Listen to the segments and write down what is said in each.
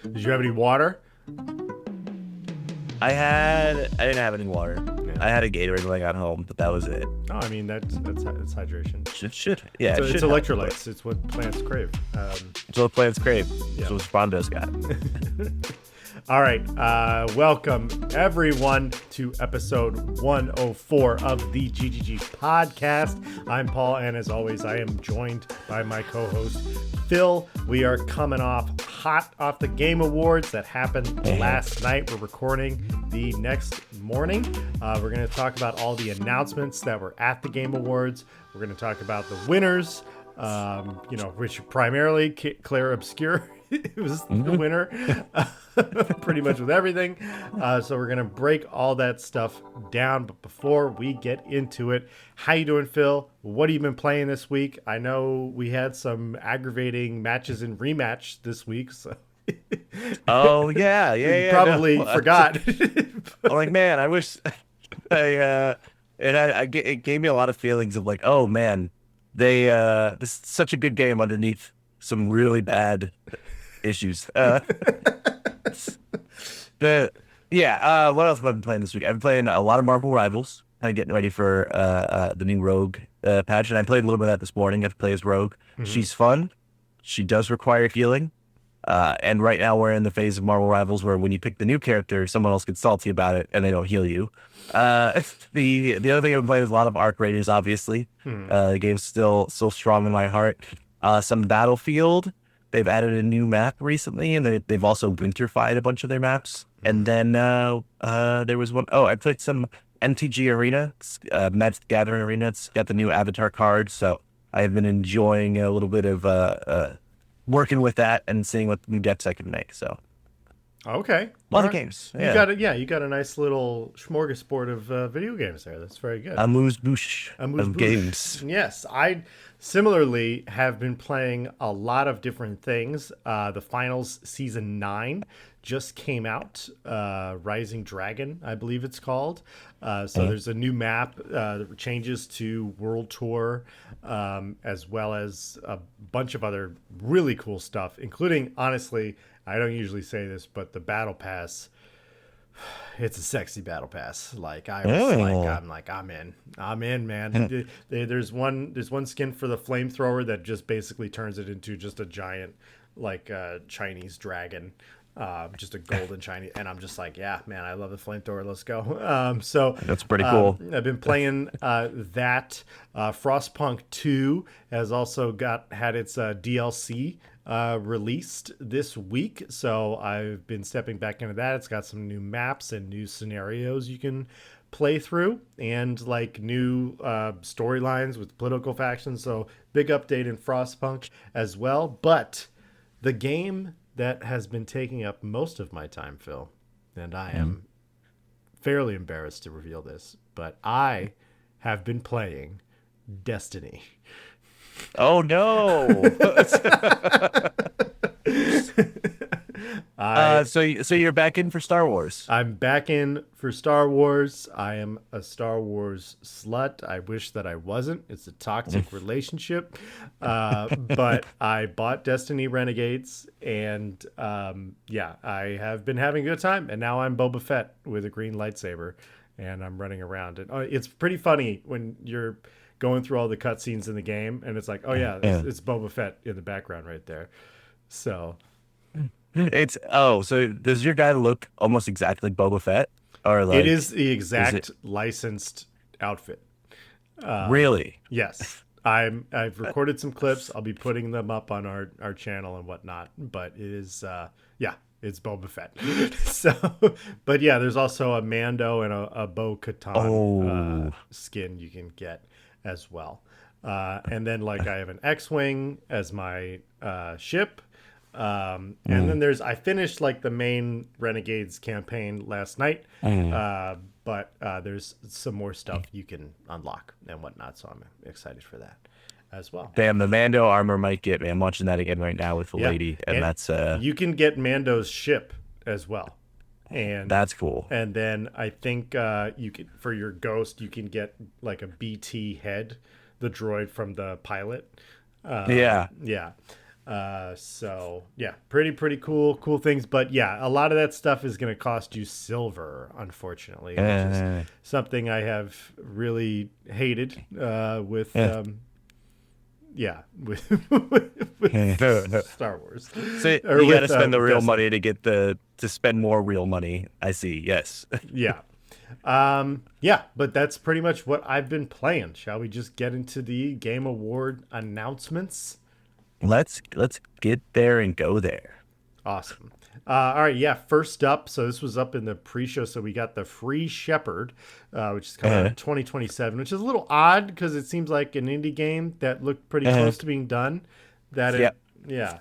Did you have any water? I didn't have any water. Yeah. I had a Gatorade when I got home, but that was it. Oh, I mean that's hydration. Yeah, it's electrolytes. It's what plants crave. It's what plants crave. Yeah. It's what Spondo's got. All right, welcome everyone to episode 104 of the GGG Podcast. I'm Paul, and as always, I am joined by my co-host Phil. We are coming hot off the Game Awards that happened last night. We're recording the next morning. We're going to talk about all the announcements that were at the Game Awards. We're going to talk about the winners, which primarily Claire Obscure was the winner, pretty much with everything. So we're going to break all that stuff down. But before we get into it, how you doing, Phil? What have you been playing this week? I know we had some aggravating matches in rematch this week. So. Oh, yeah. You probably forgot. I'm like, man, I wish it gave me a lot of feelings of like, oh, man, this is such a good game underneath some really bad issues. What else have I been playing this week? I've been playing a lot of Marvel Rivals, kind of getting ready for the new Rogue patch, and I played a little bit of that this morning. I have to play as Rogue. Mm-hmm. She's fun. She does require healing. And right now we're in the phase of Marvel Rivals where when you pick the new character, someone else gets salty about it and they don't heal you. The other thing I've been playing is a lot of Arc Raiders, obviously. The game's still strong in my heart. Some Battlefield. They've added a new map recently, and they've also winterfied a bunch of their maps. And then there was one. Oh, I played some MTG Arena, Magic Gathering Arena. It's got the new Avatar card, so I've been enjoying a little bit of working with that and seeing what new decks I can make. So, okay, a lot of games. Yeah. You got a nice little smorgasbord of video games there. That's very good. Amuse-bouche of games. Yes, I similarly have been playing a lot of different things. The Finals Season 9 just came out. Rising Dragon, I believe it's called. There's a new map, changes to World Tour, as well as a bunch of other really cool stuff, including, honestly, I don't usually say this, but the Battle Pass, it's a sexy Battle Pass. Like I'm in, man. There's one skin for the flamethrower that just basically turns it into just a giant, like Chinese dragon, just a golden Chinese, and I'm just like, yeah, man, I love the flamethrower. Let's go. So that's pretty cool. I've been playing that. Frostpunk 2 has also had its DLC released this week, so I've been stepping back into that. It's got some new maps and new scenarios you can play through, and like new storylines with political factions. So big update in Frostpunk as well. But the game that has been taking up most of my time, Phil, and I am fairly embarrassed to reveal this, but I have been playing Destiny. Oh no! So you're back in for Star Wars. I'm back in for Star Wars. I am a Star Wars slut. I wish that I wasn't. It's a toxic relationship. But I bought Destiny Renegades, and I have been having a good time. And now I'm Boba Fett with a green lightsaber, and I'm running around. And it's pretty funny when you're going through all the cutscenes in the game, and it's like, oh yeah, it's Boba Fett in the background right there. So so does your guy look almost exactly like Boba Fett, or like it is the exact licensed outfit? Really? Yes. I've recorded some clips. I'll be putting them up on our channel and whatnot. But it is it's Boba Fett. But yeah, there's also a Mando and a Bo-Katan skin you can get as well. And then like I have an X-Wing as my ship. And then I finished like the main Renegades campaign last night. But there's some more stuff you can unlock and whatnot. So I'm excited for that as well. Damn, the Mando armor might get me. I'm watching that again right now with the lady. And that's you can get Mando's ship as well. And that's cool. And then I think you can, for your ghost, you can get like a BT head, the droid from the pilot. Yeah. So yeah, pretty cool things. But yeah, a lot of that stuff is going to cost you silver, unfortunately, which is something I have really hated with Yeah. yeah, with No. Star Wars. So Or you got to with, spend the real Destiny. money to get to spend more real money. I see. Yes. Yeah. Yeah, but that's pretty much what I've been playing. Shall we just get into the Game Award announcements? Let's get there and go there. Awesome. All right, yeah. First up, so this was up in the pre-show, so we got the Free Shepherd, which is coming out in 2027, which is a little odd because it seems like an indie game that looked pretty close to being done. Yep. Yeah.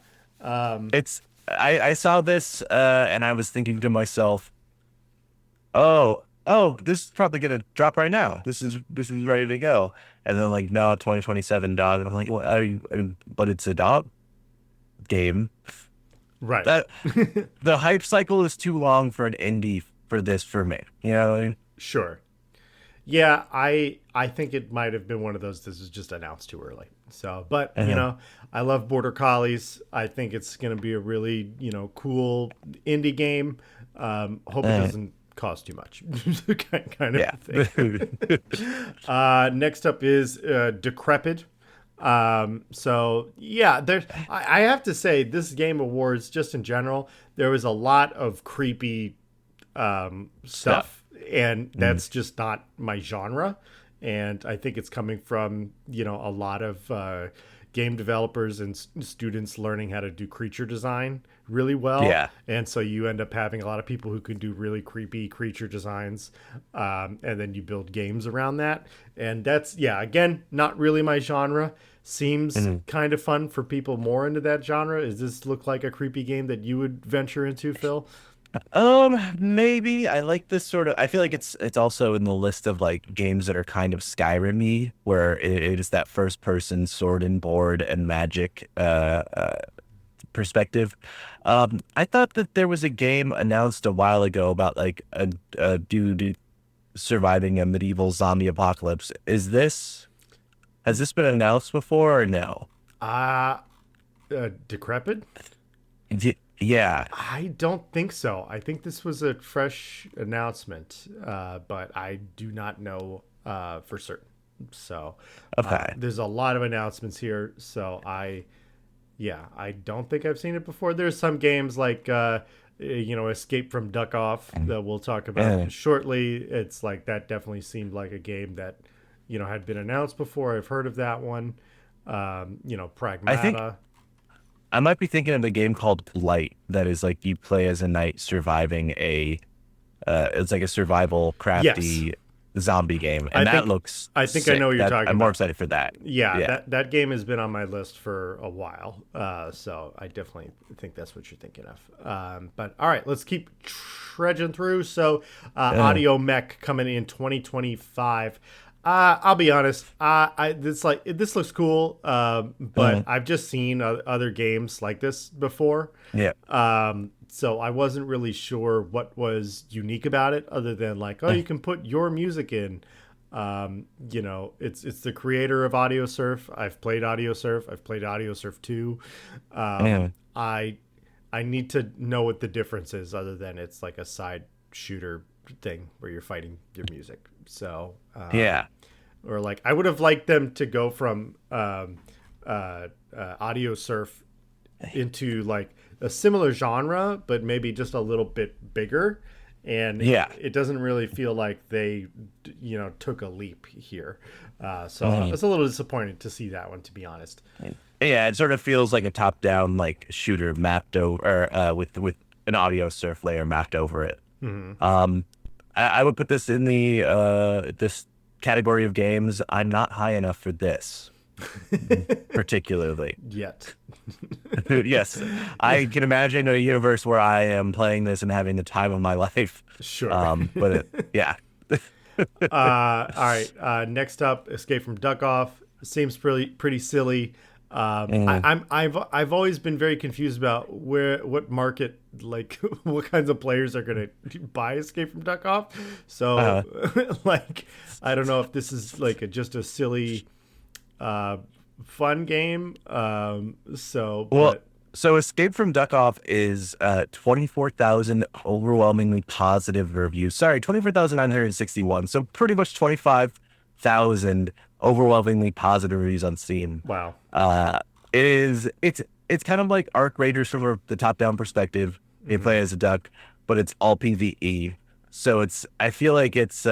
It's I saw this and I was thinking to myself, oh, this is probably gonna drop right now. This is ready to go. And then like, no, 2027, dog. And I'm like, what are you? But it's a dog game. Right. That the hype cycle is too long for an indie for me. You know what I mean? Sure. Yeah, I think it might have been one of those. This was just announced too early. So, but you know, I love Border Collies. I think it's going to be a really cool indie game. Hope it doesn't cost too much, kind of thing. Next up is Decrepit. So yeah, I have to say this Game Awards, just in general, there was a lot of creepy stuff, and that's just not my genre. And I think it's coming from a lot of game developers and students learning how to do creature design really well. Yeah. And so you end up having a lot of people who can do really creepy creature designs, and then you build games around that. And that's, again, not really my genre. Seems kind of fun for people more into that genre. Does this look like a creepy game that you would venture into, Phil? Maybe. I like this sort of. I feel like it's also in the list of like games that are kind of Skyrim-y, where it is that first person sword and board and magic perspective. I thought that there was a game announced a while ago about like a dude surviving a medieval zombie apocalypse. Has this been announced before or no? Decrepit? Yeah. I don't think so. I think this was a fresh announcement, but I do not know for certain. So Okay. there's a lot of announcements here. So I don't think I've seen it before. There's some games like Escape from Duck Off that we'll talk about shortly. It's like that definitely seemed like a game that had been announced before. I've heard of that one. Pragmata. I might be thinking of a game called Light that is like you play as a knight surviving it's like a survival crafty zombie game, and that looks I think sick. I know what you're talking about. I'm more excited for that. Yeah. That game has been on my list for a while, so I definitely think that's what you're thinking of. But all right, let's keep trudging through. So Audio Mech coming in 2025. I'll be honest. This looks cool, but I've just seen other games like this before. Yeah. So I wasn't really sure what was unique about it, other than like, you can put your music in. It's the creator of Audio Surf. I've played Audio Surf. I've played Audio Surf 2. I need to know what the difference is, other than it's like a side shooter thing where you're fighting your music. So or like I would have liked them to go from Audio Surf into like a similar genre, but maybe just a little bit bigger. And it doesn't really feel like they took a leap here. So I was a little disappointed to see that one, to be honest. Yeah, it sort of feels like a top-down like shooter mapped over with an Audio Surf layer mapped over it. I would put this in the this category of games. I'm not high enough for this, particularly yet. Yes, I can imagine a universe where I am playing this and having the time of my life. Sure, but all right. Next up, Escape from Duck Off. Seems pretty silly. I've always been very confused about what market, like what kinds of players are going to buy Escape from Duck Off. So like, I don't know if this is like just a silly fun game. Well, But so Escape from Duck-Off is 24,000 overwhelmingly positive reviews. Sorry, 24,961. So pretty much 25,000 overwhelmingly positive reviews on Steam. wow. Uh, it's kind of like Arc Raiders from the top-down perspective. You play as a duck, but it's all PvE. So I feel like it's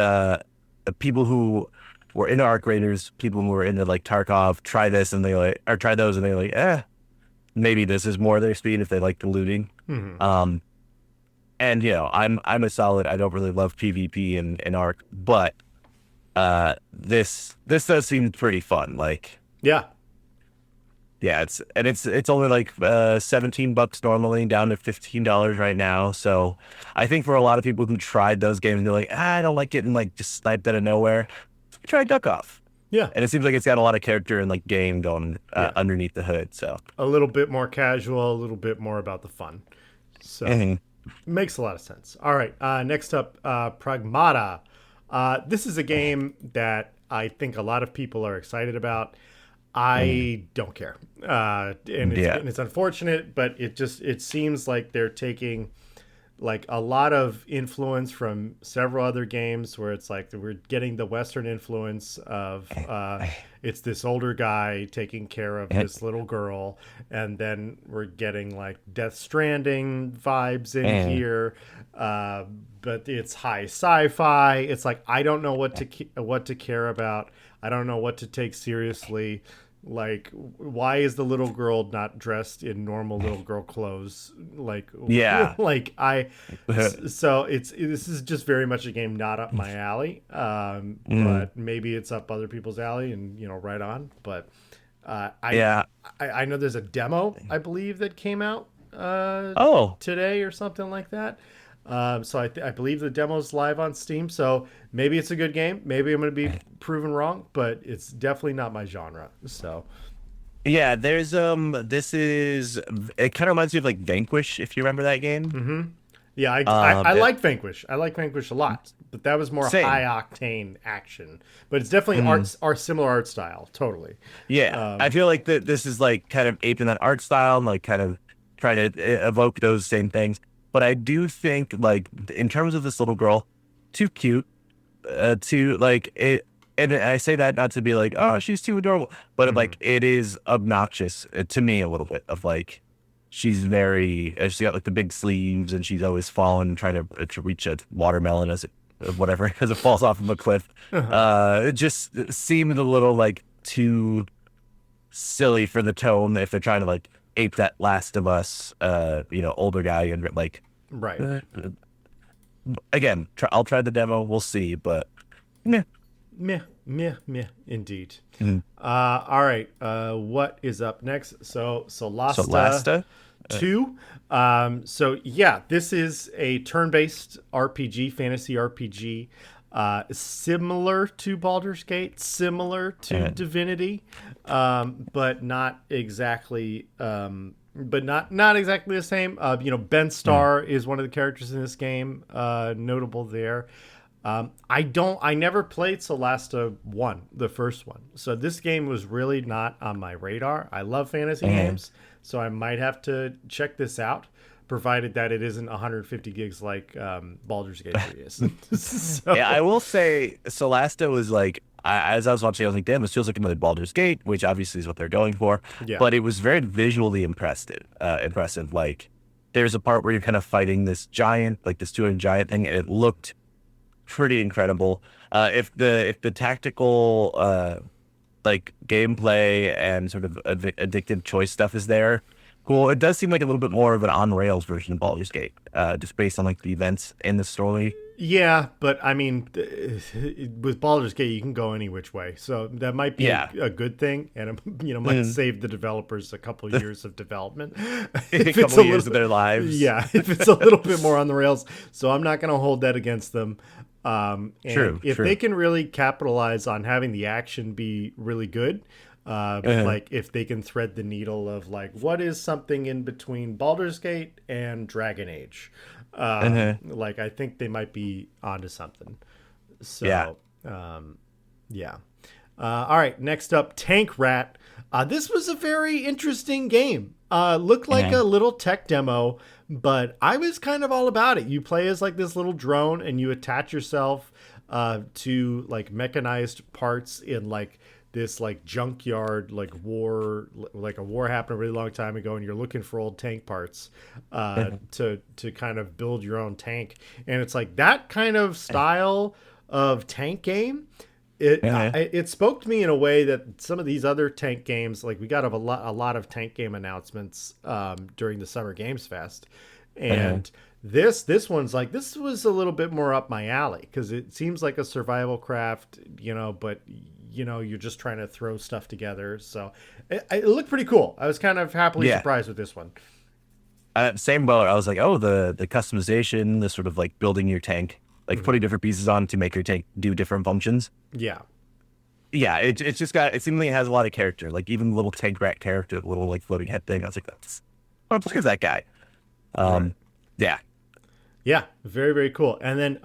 people who were into Arc Raiders, people who were into like Tarkov, try this and they like, or try those and they like, maybe this is more their speed if they like the looting. Mm-hmm. And I'm a solid. I don't really love PvP in Arc, but this does seem pretty fun. Like, Yeah. yeah, it's only like $17 normally, down to $15 right now. So I think for a lot of people who tried those games, they're like, I don't like getting like just sniped out of nowhere. Try Duck Off. Yeah. And it seems like it's got a lot of character and like game going underneath the hood. So A little bit more casual, a little bit more about the fun. So makes a lot of sense. All right. Next up, Pragmata. This is a game that I think a lot of people are excited about. I don't care. And it's unfortunate, but it seems like they're taking like a lot of influence from several other games where it's like we're getting the Western influence of it's this older guy taking care of this little girl, and then we're getting like Death Stranding vibes in here, but it's high sci-fi. It's like I don't know what to care about. I don't know what to take seriously. Like, why is the little girl not dressed in normal little girl clothes? Like, like so this is just very much a game not up my alley. But maybe it's up other people's alley, and right on. But I know there's a demo, I believe, that came out today or something like that. So I believe the demo's live on Steam. So maybe it's a good game. Maybe I'm going to be proven wrong, but it's definitely not my genre. So yeah, there's it kind of reminds me of like Vanquish, if you remember that game. Mm-hmm. Yeah, I like Vanquish. I like Vanquish a lot, but that was more Same. high octane action. But it's definitely our similar art style. Totally. Yeah, I feel like this is like kind of aping that art style and like kind of trying to evoke those same things. But I do think, like, in terms of this little girl, too cute, too, like, it, and I say that not to be like, oh, she's too adorable, but, like, it is obnoxious to me a little bit of, like, she's got, like, the big sleeves, and she's always falling, trying to reach a watermelon as it falls off of a cliff. It just seemed a little, like, too silly for the tone if they're trying to, like, ape that Last of Us, older guy and like, right. Again, I'll try the demo. We'll see, but meh, indeed. All right. What is up next? So Solasta 2. So yeah, this is a turn-based RPG, fantasy RPG. Similar to Baldur's Gate, similar to Divinity, but not exactly the same. Ben Starr is one of the characters in this game, notable there. I never played Solasta 1, the first one. So this game was really not on my radar. I love fantasy games, so I might have to check this out, provided that it isn't 150 gigs like Baldur's Gate 3 is. So. Yeah, I will say Solasta was like, as I was watching, I was like, damn, this feels like another Baldur's Gate, which obviously is what they're going for. Yeah. But it was very visually impressive. Like, there's a part where you're kind of fighting this giant, like this two-headed giant thing, and it looked pretty incredible. If the tactical like gameplay and sort of addictive choice stuff is there, cool. It does seem like a little bit more of an on-rails version of Baldur's Gate, just based on like the events in the story. Yeah, but I mean, with Baldur's Gate, you can go any which way, so that might be a good thing, and might save the developers a couple of years of development, a couple of years of their lives. Yeah, if it's a little bit more on the rails, so I'm not going to hold that against them. True. They can really capitalize on having the action be really good. Like if they can thread the needle of like what is something in between Baldur's Gate and Dragon Age, like I think they might be onto something. So yeah. All right, next up, Tank Rat. This was a very interesting game. Looked like a little tech demo, but I was kind of all about it. You play as like this little drone, and you attach yourself to like mechanized parts in like this like junkyard, like a war happened a really long time ago, and you're looking for old tank parts to kind of build your own tank. And it's like that kind of style of tank game. It spoke to me in a way that some of these other tank games, like we got a lot of tank game announcements during the Summer Games Fest, and this one's like, this was a little bit more up my alley because it seems like a survival craft, but you're just trying to throw stuff together. So it looked pretty cool. I was kind of happily surprised with this one. Same boat. I was like, oh, the customization, the sort of like building your tank, like putting different pieces on to make your tank do different functions. Yeah. Yeah, it's just got, it seemingly has a lot of character. Like even the little tank rat character, the little like floating head thing. I was like, look at that guy. Right. Yeah. Yeah, very, very cool. And then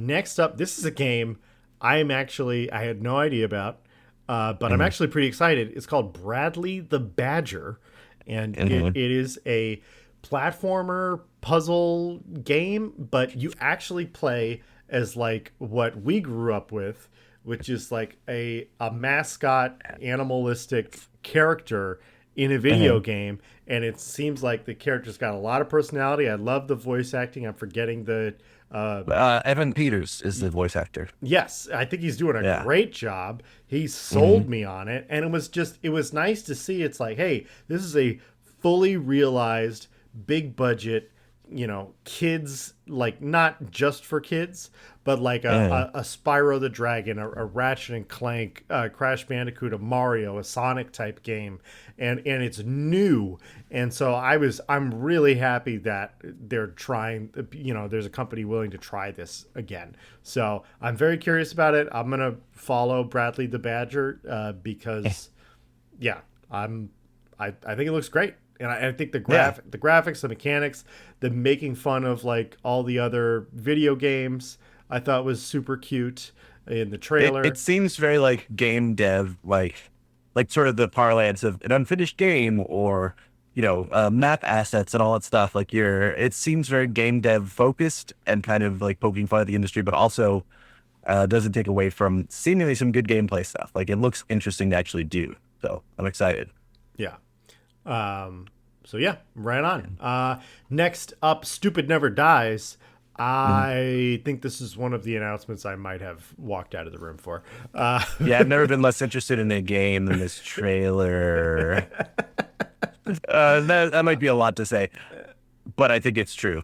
next up, this is a game I had no idea about, but I'm actually pretty excited. It's called Bradley the Badger, and it is a platformer puzzle game, but you actually play as like what we grew up with, which is like a mascot animalistic character in a video game. And it seems like the character's got a lot of personality. I love the voice acting. I'm forgetting the Evan Peters is the voice actor. Yes, I think he's doing a great job. He sold me on it, and it was nice to see. It's like, hey, this is a fully realized big budget, kids, like not just for kids, but like a Spyro the Dragon, a Ratchet and Clank, Crash Bandicoot, a Mario, a Sonic type game, and it's new. And so I'm really happy that they're trying, there's a company willing to try this again. So I'm very curious about it. I'm going to follow Bradley the Badger because I think it looks great. And I think the graphics, the mechanics, the making fun of like all the other video games, I thought was super cute in the trailer. It seems very like game dev, like sort of the parlance of an unfinished game or, map assets and all that stuff. Like it seems very game dev focused and kind of like poking fun at the industry, but also doesn't take away from seemingly some good gameplay stuff. Like it looks interesting to actually do. So I'm excited. Yeah. So yeah, right on. Next up, Stupid Never Dies. I think this is one of the announcements I might have walked out of the room for. I've never been less interested in a game than this trailer. That might be a lot to say, but I think it's true.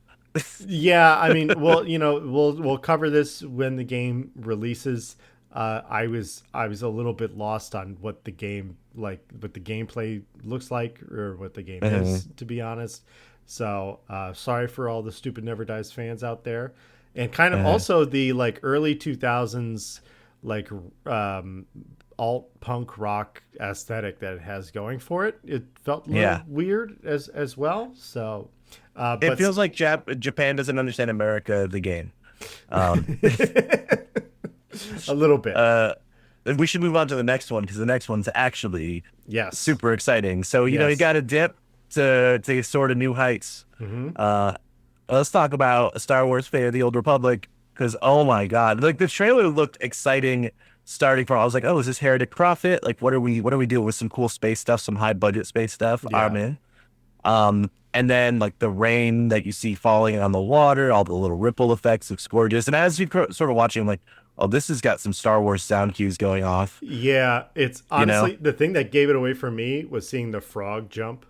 Yeah, I mean, well, we'll cover this when the game releases. I was a little bit lost on what the gameplay looks like or what the game is, to be honest. So sorry for all the Stupid Never Dies fans out there, and kind of also the like early 2000s like alt punk rock aesthetic that it has going for it. It felt a little weird as well. So it feels like Japan doesn't understand America, the game. A little bit. We should move on to the next one because the next one's actually super exciting. So you got to dip to sort of new heights. Let's talk about Star Wars: Fate of the Old Republic because oh my god, like the trailer looked exciting. Starting from, I was like, oh, is this Heretic Prophet? Like, what are we doing with some cool space stuff, some high budget space stuff? Yeah. I'm in. And then like the rain that you see falling on the water, all the little ripple effects looks gorgeous. And as you sort of watching, I'm like, oh, this has got some Star Wars sound cues going off. Yeah, it's honestly the thing that gave it away for me was seeing the frog jump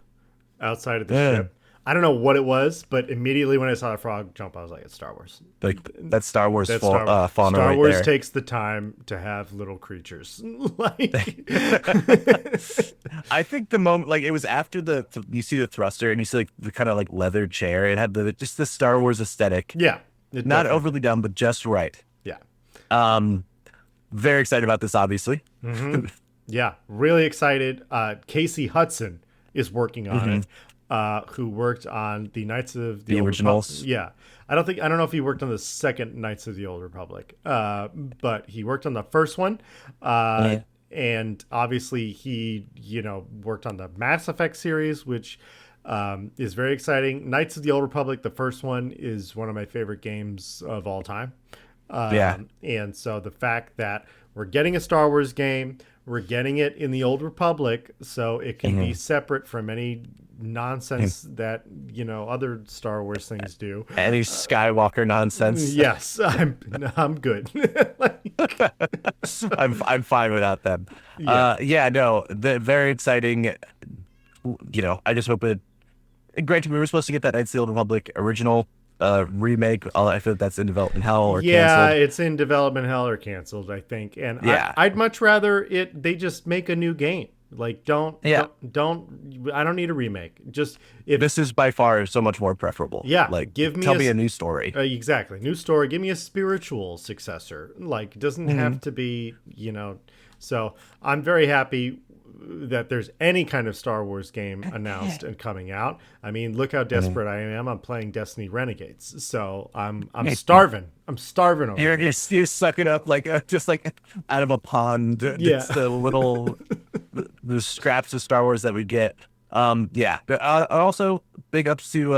outside of the ship. I don't know what it was, but immediately when I saw the frog jump, I was like, it's Star Wars. Like that's Star Wars fauna Star Wars there. takes the time to have little creatures. Like I think the moment, like it was after you see the thruster and you see like the kind of like leather chair. It had just the Star Wars aesthetic. Yeah. Not overly dumb, but just right. Yeah. Very excited about this, obviously. Yeah, really excited. Casey Hudson is working on it. Who worked on the Knights of the Old originals? Yeah, I don't know if he worked on the second Knights of the Old Republic, but he worked on the first one. and obviously he, worked on the Mass Effect series, which is very exciting. Knights of the Old Republic, the first one, is one of my favorite games of all time. Yeah. And so the fact that we're getting a Star Wars game, we're getting it in the Old Republic, so it can be separate from any nonsense that other Star Wars things do. Any Skywalker nonsense. Yes, I'm good. I'm fine without them. Very exciting. I just hope it. Granted, we were supposed to get that Knights of the Old Republic original remake. I feel that's in development hell or canceled. Yeah, it's in development hell or canceled, I think. And I'd much rather they just make a new game. Like, don't. I don't need a remake. Just this is by far so much more preferable. Yeah, like tell me a new story. Exactly, new story. Give me a spiritual successor. Like, it doesn't have to be. So I'm very happy that there's any kind of Star Wars game announced and coming out. I mean, look how desperate I am. I'm playing Destiny Renegades, so I'm starving. I'm starving over You're sucking up just like out of a pond. Yeah, it's the little the scraps of Star Wars that we get. Also big ups to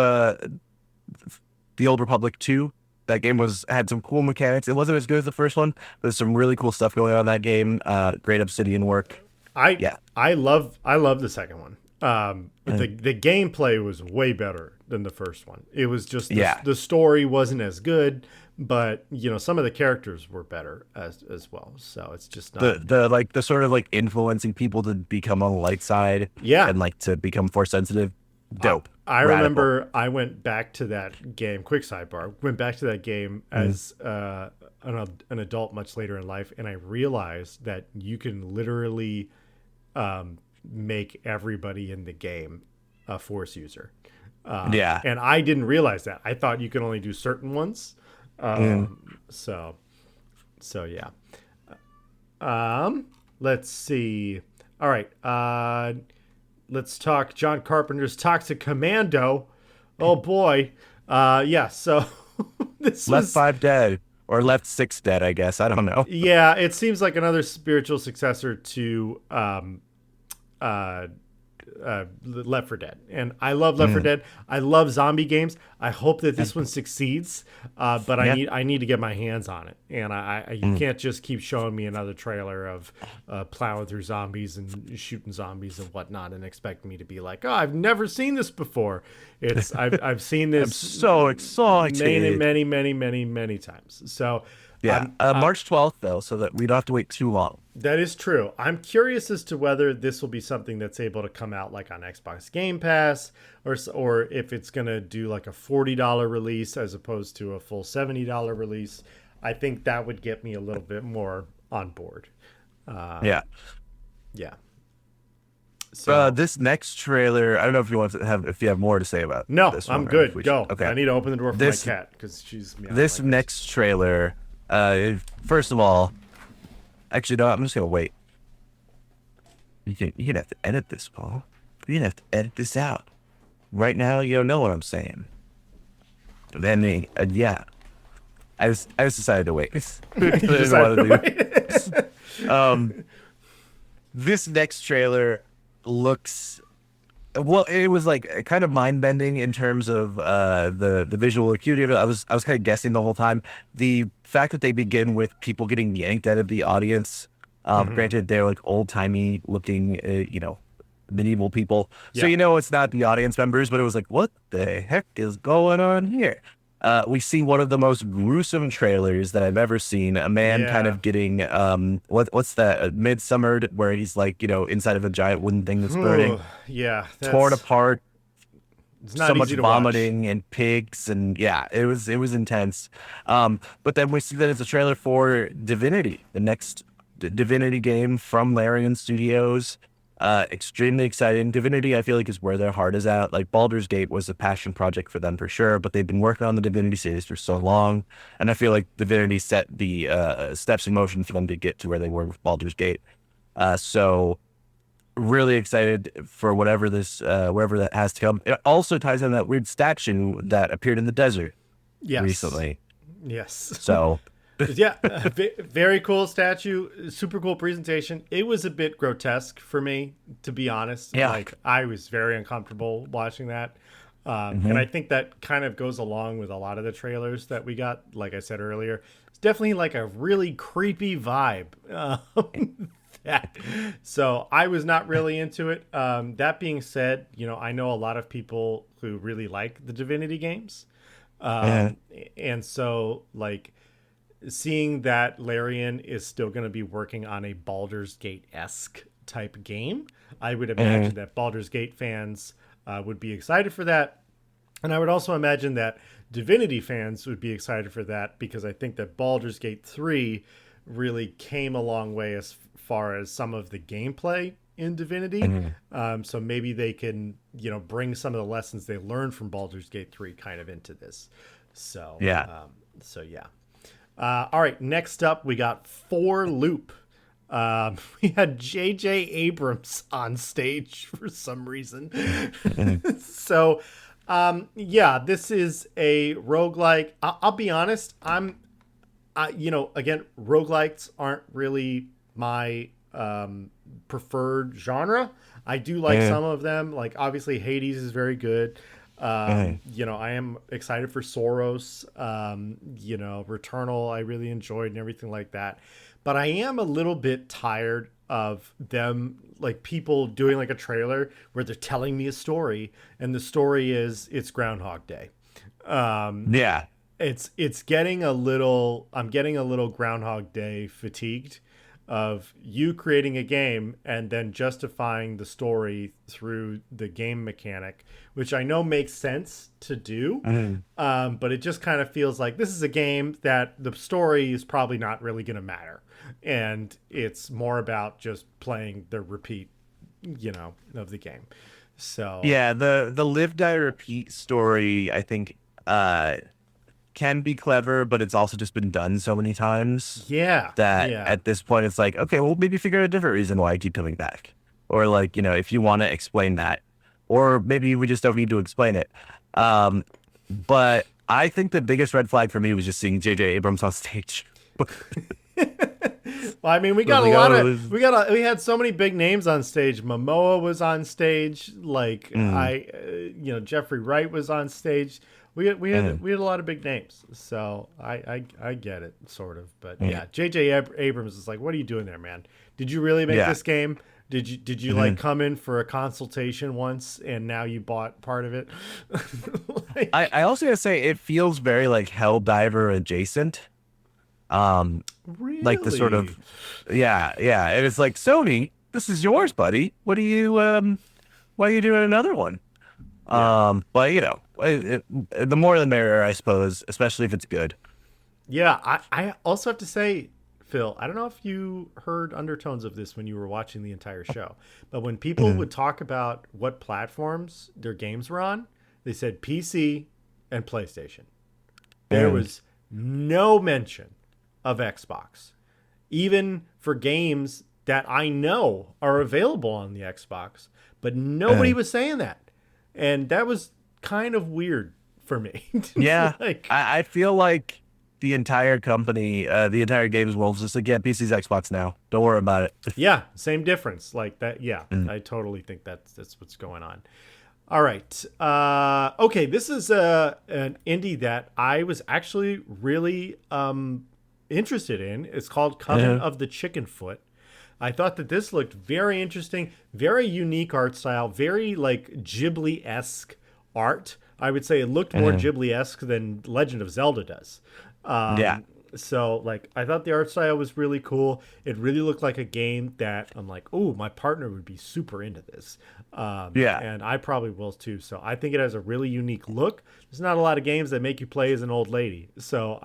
the Old Republic 2. That game had some cool mechanics. It wasn't as good as the first one, but there's some really cool stuff going on in that game. Great Obsidian work. I love the second one. The gameplay was way better than the first one. It was just the story wasn't as good, but some of the characters were better as well. So it's just not the sort of influencing people to become on the light side. Yeah, and to become force sensitive. Dope. I remember I went back to that game. Quick sidebar. Went back to that game as an adult much later in life, and I realized that you can literally make everybody in the game a force user. And I didn't realize that. I thought you could only do certain ones. So yeah. Let's see. All right. Let's talk John Carpenter's Toxic Commando. Oh boy. So this Left 5 Dead. Or Left 6 Dead, I guess. I don't know. Yeah, it seems like another spiritual successor to Left 4 Dead. And I love Left 4 Dead. I love zombie games. I hope that this one succeeds. But I need to get my hands on it. And you can't just keep showing me another trailer of plowing through zombies and shooting zombies and whatnot and expect me to be like, oh, I've never seen this before. I've seen this I'm so excited. many times. So March 12th though, so that we don't have to wait too long. That is true. I'm curious as to whether this will be something that's able to come out like on Xbox Game Pass, or if it's going to do like a $40 release as opposed to a full $70 release. I think that would get me a little bit more on board. Yeah. So this next trailer, I don't know if you have more to say about. No, this I'm one, good. Go. Okay. I need to open the door for my cat because she's meowing. This next trailer. First of all, actually, no, I'm just gonna wait. You're gonna have to edit this, Paul. You're gonna have to edit this out. Right now, you don't know what I'm saying. Then, I just decided to wait. This next trailer looks. Well, it was kind of mind bending in terms of the visual acuity of it. I was kind of guessing the whole time. The fact that they begin with people getting yanked out of the audience. Granted, they're old timey looking, medieval people. Yeah. So it's not the audience members, but it was what the heck is going on here? We see one of the most gruesome trailers that I've ever seen. A man kind of getting what's that? Midsummer, where he's inside of a giant wooden thing that's burning. Torn apart. So much vomiting and pigs, and it was intense. But then we see that it's a trailer for Divinity, the next Divinity game from Larian Studios. Extremely exciting. Divinity, I feel is where their heart is at. Baldur's Gate was a passion project for them for sure, but they've been working on the Divinity series for so long, and I feel Divinity set the steps in motion for them to get to where they were with Baldur's Gate. So really excited for whatever that has to come. It also ties in that weird statue that appeared in the desert recently. Yes. So Yeah, very cool statue, super cool presentation. It was a bit grotesque for me, to be honest. Yeah. Like, I was very uncomfortable watching that. And Mm-hmm. I think that kind of goes along with a lot of the trailers that we got. Like I said earlier, it's definitely like a really creepy vibe. That. So I was not really into it. That being said, I know a lot of people who really like the Divinity games. Yeah. And so, like, seeing that Larian is still going to be working on a Baldur's Gate-esque type game, I would imagine that Baldur's Gate fans would be excited for that. And I would also imagine that Divinity fans would be excited for that, because I think that Baldur's Gate 3 really came a long way as far as some of the gameplay in Divinity. So maybe they can, bring some of the lessons they learned from Baldur's Gate 3 kind of into this. So, Yeah. yeah. All right, next up, we got For Loop. We had JJ Abrams on stage for some reason. So, yeah, this is a roguelike. I'll be honest, again, roguelikes aren't really my preferred genre. I do like some of them. Like, obviously, Hades is very good. I am excited for Soros. Returnal I really enjoyed and everything like that. But I am a little bit tired of them, like, people doing like a trailer where they're telling me a story, and the story is it's Groundhog Day. Yeah. It's getting a little, I'm getting a little Groundhog Day fatigued of you creating a game and then justifying the story through the game mechanic, which I know makes sense to do. But it just kind of feels like this is a game that the story is probably not really going to matter. And it's more about just playing the repeat, of the game. So Yeah, the live die repeat story, I think, can be clever, but it's also just been done so many times that at this point it's like, okay, well, maybe figure out a different reason why I keep coming back, or like, if you want to explain that, or maybe we just don't need to explain it. But I think the biggest red flag for me was just seeing JJ Abrams on stage. Well, I mean, we got we had so many big names on stage. Momoa was on stage. Like, Jeffrey Wright was on stage. We had a lot of big names. So I get it, sort of. But yeah, JJ Abrams is like, what are you doing there, man? Did you really make this game? Did you like come in for a consultation once and now you bought part of it? Like, I also gotta say, it feels very like Helldiver adjacent. really? Like the sort of, yeah. And it's like, Sony, this is yours, buddy. What are you, why are you doing another one? But the more the merrier, I suppose, especially if it's good. Yeah, I also have to say, Phil, I don't know if you heard undertones of this when you were watching the entire show, but when people would talk about what platforms their games were on, they said PC and PlayStation. There was no mention of Xbox, even for games that I know are available on the Xbox, but nobody was saying that. And that was kind of weird for me. Yeah, Like, I feel like the entire company, the entire games world is just like, yeah, PC's Xbox now. Don't worry about it. yeah, same difference. Like that. Yeah, I totally think that's what's going on. All right. Okay, this is an indie that I was actually really interested in. It's called Coven of the Chicken Foot. I thought that this looked very interesting, very unique art style, very like Ghibli-esque art. I would say it looked more Ghibli-esque than Legend of Zelda does. So, like, I thought the art style was really cool. It really looked like a game that I'm like, oh, my partner would be super into this. And I probably will too. So I think it has a really unique look. There's not a lot of games that make you play as an old lady. So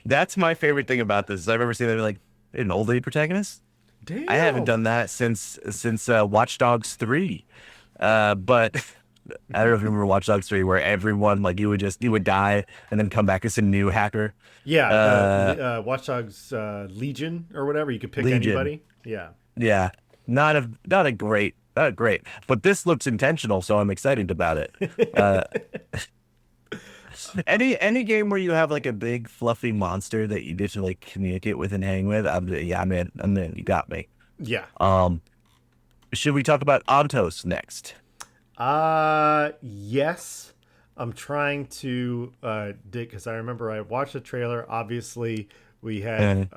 That's my favorite thing about this. I remember seeing them like, an old lady protagonist? damn. I haven't done that since Watch Dogs 3. But I don't know if you remember Watch Dogs 3, where everyone, like, you would die and then come back as a new hacker. Yeah, Watch Dogs Legion or whatever. You could pick Legion. anybody. Yeah. Yeah, not great, but this looks intentional, so I'm excited about it. Any game where you have like a big fluffy monster that you just like communicate with and hang with, I'm in. You got me. Yeah. Should we talk about Ontos next? Yes. I'm trying to dig because I remember I watched the trailer. Obviously, we had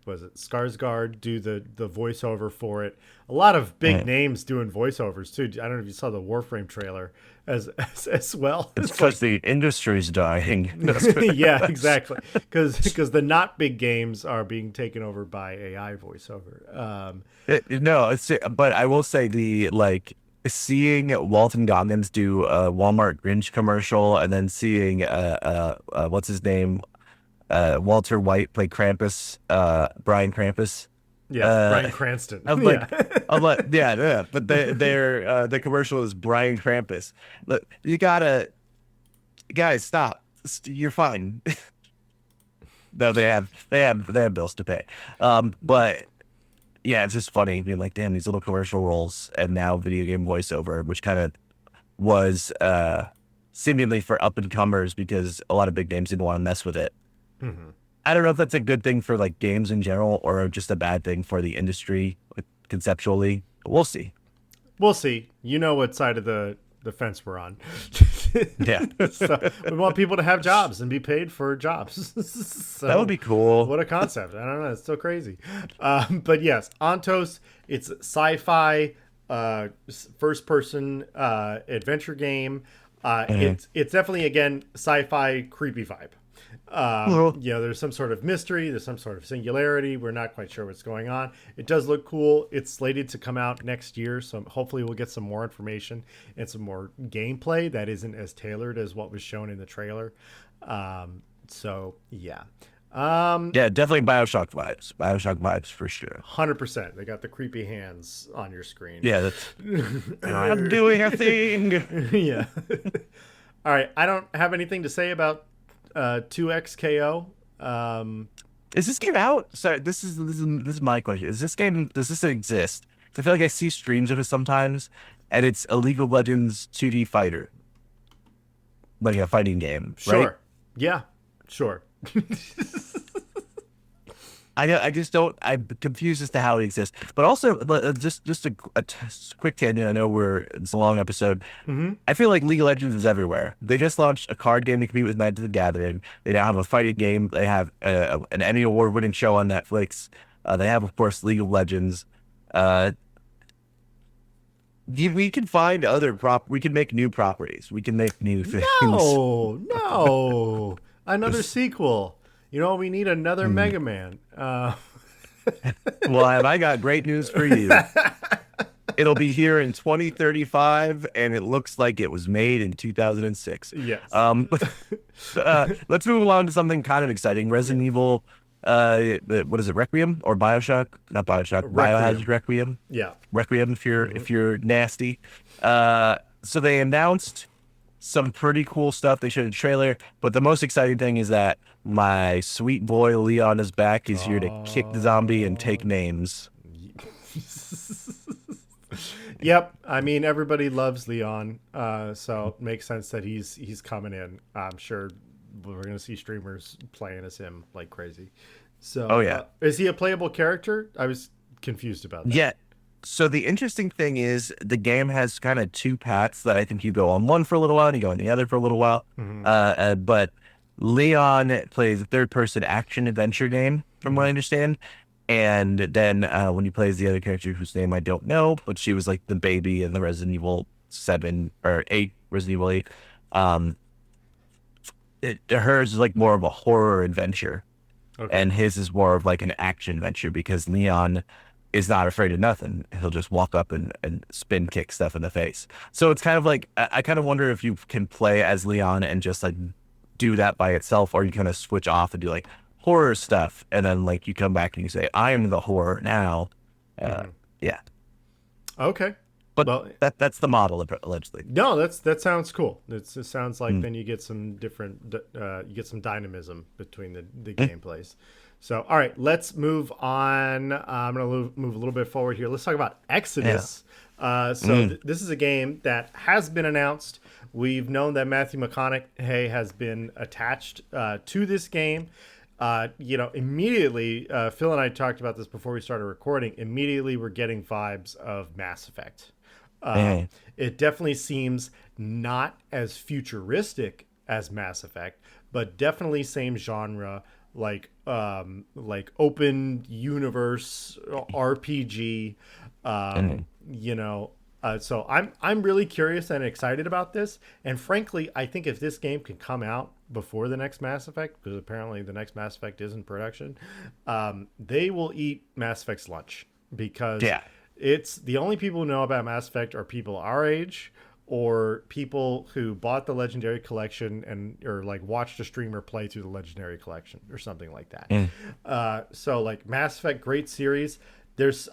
was it Skarsgård do the voiceover for it. A lot of big names doing voiceovers too. I don't know if you saw the Warframe trailer as well. It's because the industry's dying. Yeah, exactly. Because the not big games are being taken over by AI voiceover. But I will say seeing Walton Goggins do a Walmart Grinch commercial and then seeing what's his name, Walter White play Krampus, Brian Krampus. Yeah, Bryan Cranston. I'm like, but the commercial is Brian Krampus. Look, guys, stop. You're fine. No, they have bills to pay. But yeah, it's just funny being like, damn, these little commercial roles and now video game voiceover, which kind of was seemingly for up and comers because a lot of big names didn't want to mess with it. Mm-hmm. I don't know if that's a good thing for like games in general or just a bad thing for the industry conceptually. We'll see. We'll see. You know what side of the fence we're on. Yeah. So we want people to have jobs and be paid for jobs. So, that would be cool. What a concept. I don't know. It's so crazy. But yes, Ontos, it's sci-fi, first-person adventure game. It's definitely, again, sci-fi creepy vibe. There's some sort of mystery, there's some sort of singularity. We're not quite sure what's going on. It does look cool. It's slated to come out next year, so hopefully we'll get some more information and some more gameplay that isn't as tailored as what was shown in the trailer. So yeah. Yeah, definitely Bioshock vibes for sure. 100%. They got the creepy hands on your screen. Yeah, that's I'm doing a thing. Yeah. All right, I don't have anything to say about 2XKO. Is this game out? Sorry, this is my question. Does this exist? I feel like I see streams of it sometimes, and it's a League of Legends 2D fighter, like a fighting game. Sure. Right? Yeah. Sure. I just don't. I'm confused as to how it exists. But also, just a quick tangent. I know it's a long episode. Mm-hmm. I feel like League of Legends is everywhere. They just launched a card game to compete with Magic the Gathering. They now have a fighting game. They have an Emmy Award-winning show on Netflix. They have, of course, League of Legends. We can find other we can make new properties. We can make new things. No, another sequel. You know, we need another Mega Man. Well, I got great news for you. It'll be here in 2035, and it looks like it was made in 2006. Yes. Let's move along to something kind of exciting. Resident Evil, what is it, Requiem or Bioshock? Not Bioshock, Biohazard Requiem. Yeah. Requiem if you're nasty. So they announced some pretty cool stuff. They showed a trailer, but the most exciting thing is that my sweet boy Leon is back. He's here to kick the zombie and take names. Yep. I mean, everybody loves Leon, so it makes sense that he's coming in. I'm sure we're going to see streamers playing as him like crazy. So, is he a playable character? I was confused about that. Yeah. So the interesting thing is the game has kind of two paths that I think you go on one for a little while and you go on the other for a little while. Mm-hmm. But Leon plays a third-person action adventure game, from what I understand. And then when he plays the other character whose name I don't know, but she was like the baby in the Resident Evil 7 or 8, Resident Evil 8. Hers is like more of a horror adventure. Okay. And his is more of like an action adventure because Leon is not afraid of nothing. He'll just walk up and spin kick stuff in the face. So it's kind of like, I kind of wonder if you can play as Leon and just like do that by itself, or you kind of switch off and do like horror stuff. And then like you come back and you say, I am the horror now. Yeah. Okay. But that's the model allegedly. No, that sounds cool. It sounds like then you get some different, you get some dynamism between the gameplays. So, all right, let's move on. I'm going to move a little bit forward here. Let's talk about Exodus. This is a game that has been announced. We've known that Matthew McConaughey has been attached to this game. Immediately, Phil and I talked about this before we started recording. Immediately, we're getting vibes of Mass Effect. It definitely seems not as futuristic as Mass Effect, but definitely same genre, like open universe RPG. So I'm really curious and excited about this. And frankly, I think if this game can come out before the next Mass Effect, because apparently the next Mass Effect is in production, they will eat Mass Effect's lunch, because it's the only people who know about Mass Effect are people our age or people who bought the Legendary Collection or like watched a streamer play through the Legendary Collection or something like that. So like Mass Effect, great series.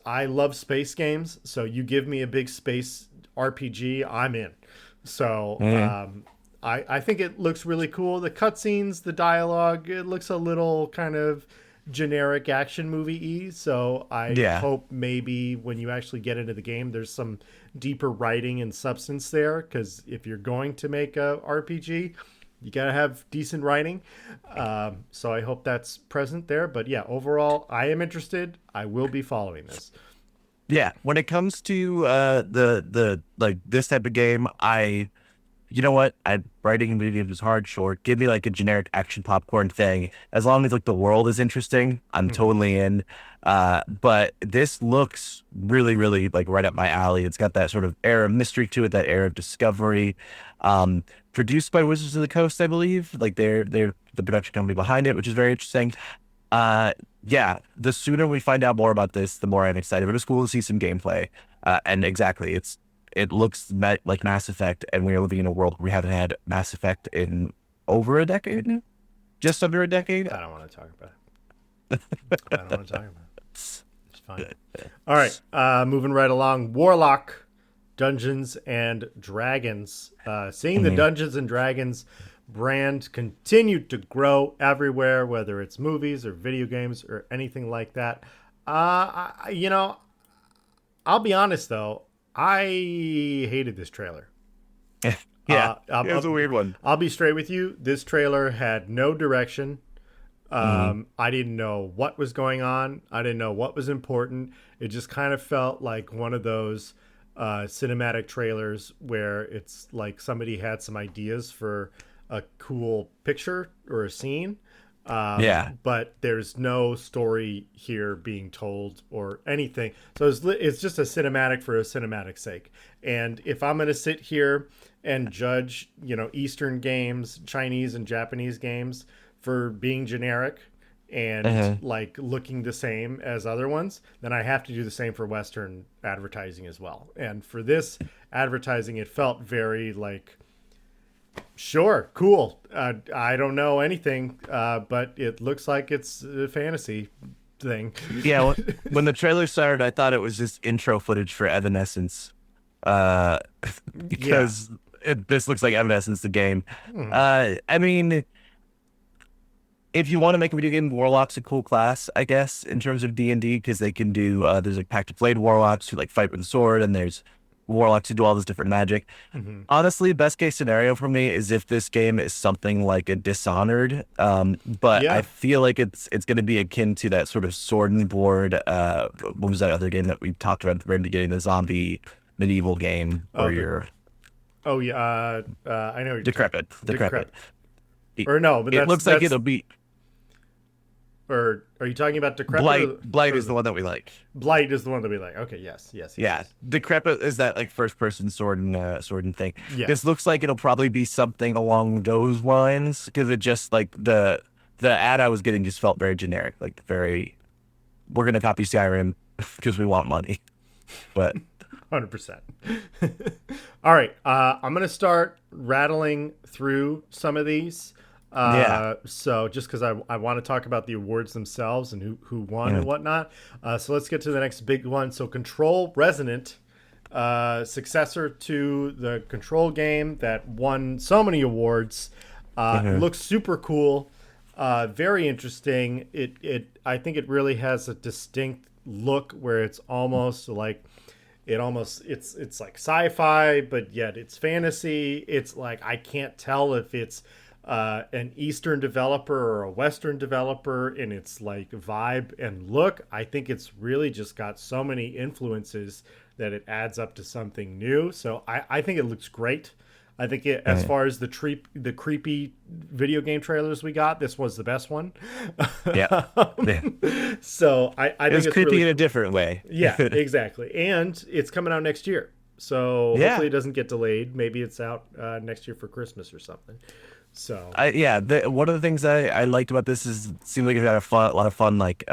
I love space games, so you give me a big space RPG, I'm in. So I think it looks really cool. The cutscenes, the dialogue, it looks a little kind of generic action movie-y. So I hope maybe when you actually get into the game, there's some deeper writing and substance there. Because if you're going to make a RPG, you gotta have decent writing. So I hope that's present there. But yeah, overall, I am interested. I will be following this. Yeah, when it comes to the like this type of game, you know what? Writing video games is hard, short. Give me like a generic action popcorn thing. As long as like the world is interesting, I'm totally in. But this looks really, really like right up my alley. It's got that sort of air of mystery to it, that air of discovery. Produced by Wizards of the Coast, I believe. Like they're the production company behind it, which is very interesting. Yeah, the sooner we find out more about this, the more I'm excited. But it's cool to see some gameplay. And exactly, it looks like Mass Effect, and we are living in a world where we haven't had Mass Effect in over a decade now? Just under a decade? I don't want to talk about it. I don't want to talk about it. It's fine. All right, moving right along. Warlock, Dungeons and Dragons. Seeing the Dungeons and Dragons brand continue to grow everywhere, whether it's movies or video games or anything like that. I'll be honest, though. I hated this trailer. It was a weird one. I'll be straight with you. This trailer had no direction. I didn't know what was going on. I didn't know what was important. It just kind of felt like one of those cinematic trailers where it's like somebody had some ideas for a cool picture or a scene. But there's no story here being told or anything. So it's just a cinematic for a cinematic sake. And if I'm going to sit here and judge, Eastern games, Chinese and Japanese games for being generic and like looking the same as other ones, then I have to do the same for Western advertising as well. And for this advertising, it felt very like, sure, cool. I don't know anything, but it looks like it's a fantasy thing. Yeah, when the trailer started, I thought it was just intro footage for Evanescence, because this looks like Evanescence, the game. I mean, if you want to make a video game, Warlock's a cool class, I guess, in terms of D&D, because they can do, there's like Pact of Blade Warlocks who like fight with a sword, and there's Warlocks who do all this different magic. Honestly, best case scenario for me is if this game is something like a Dishonored, but I feel like it's going to be akin to that sort of sword and board. What was that other game that we talked about at the very beginning, the zombie medieval game where you're I know you're Decrepit. Or no, but it looks like it'll be. Or are you talking about Decrepit? Blight is the one that we like. Blight is the one that we like. Okay, yes. Yeah, Decrepit is that like first-person sword and thing. Yeah. This looks like it'll probably be something along those lines, because it just like the ad I was getting just felt very generic, like very. We're gonna copy Skyrim because we want money, but 100%. All right, I'm gonna start rattling through some of these. So just because I want to talk about the awards themselves and who won and whatnot. So let's get to the next big one. So Control Resonant, successor to the Control game that won so many awards, looks super cool, very interesting. I think it really has a distinct look where it's almost like It's like sci-fi, but yet it's fantasy. It's like I can't tell if it's an Eastern developer or a Western developer in its like vibe and look. I think it's really just got so many influences that it adds up to something new. So I think it looks great. I think as far as the creepy video game trailers we got, this was the best one. Yeah. So I think it's creepy really, in a different way. Yeah, exactly. And it's coming out next year. So hopefully it doesn't get delayed. Maybe it's out next year for Christmas or something. So one of the things I liked about this is it seemed like it had a lot of fun like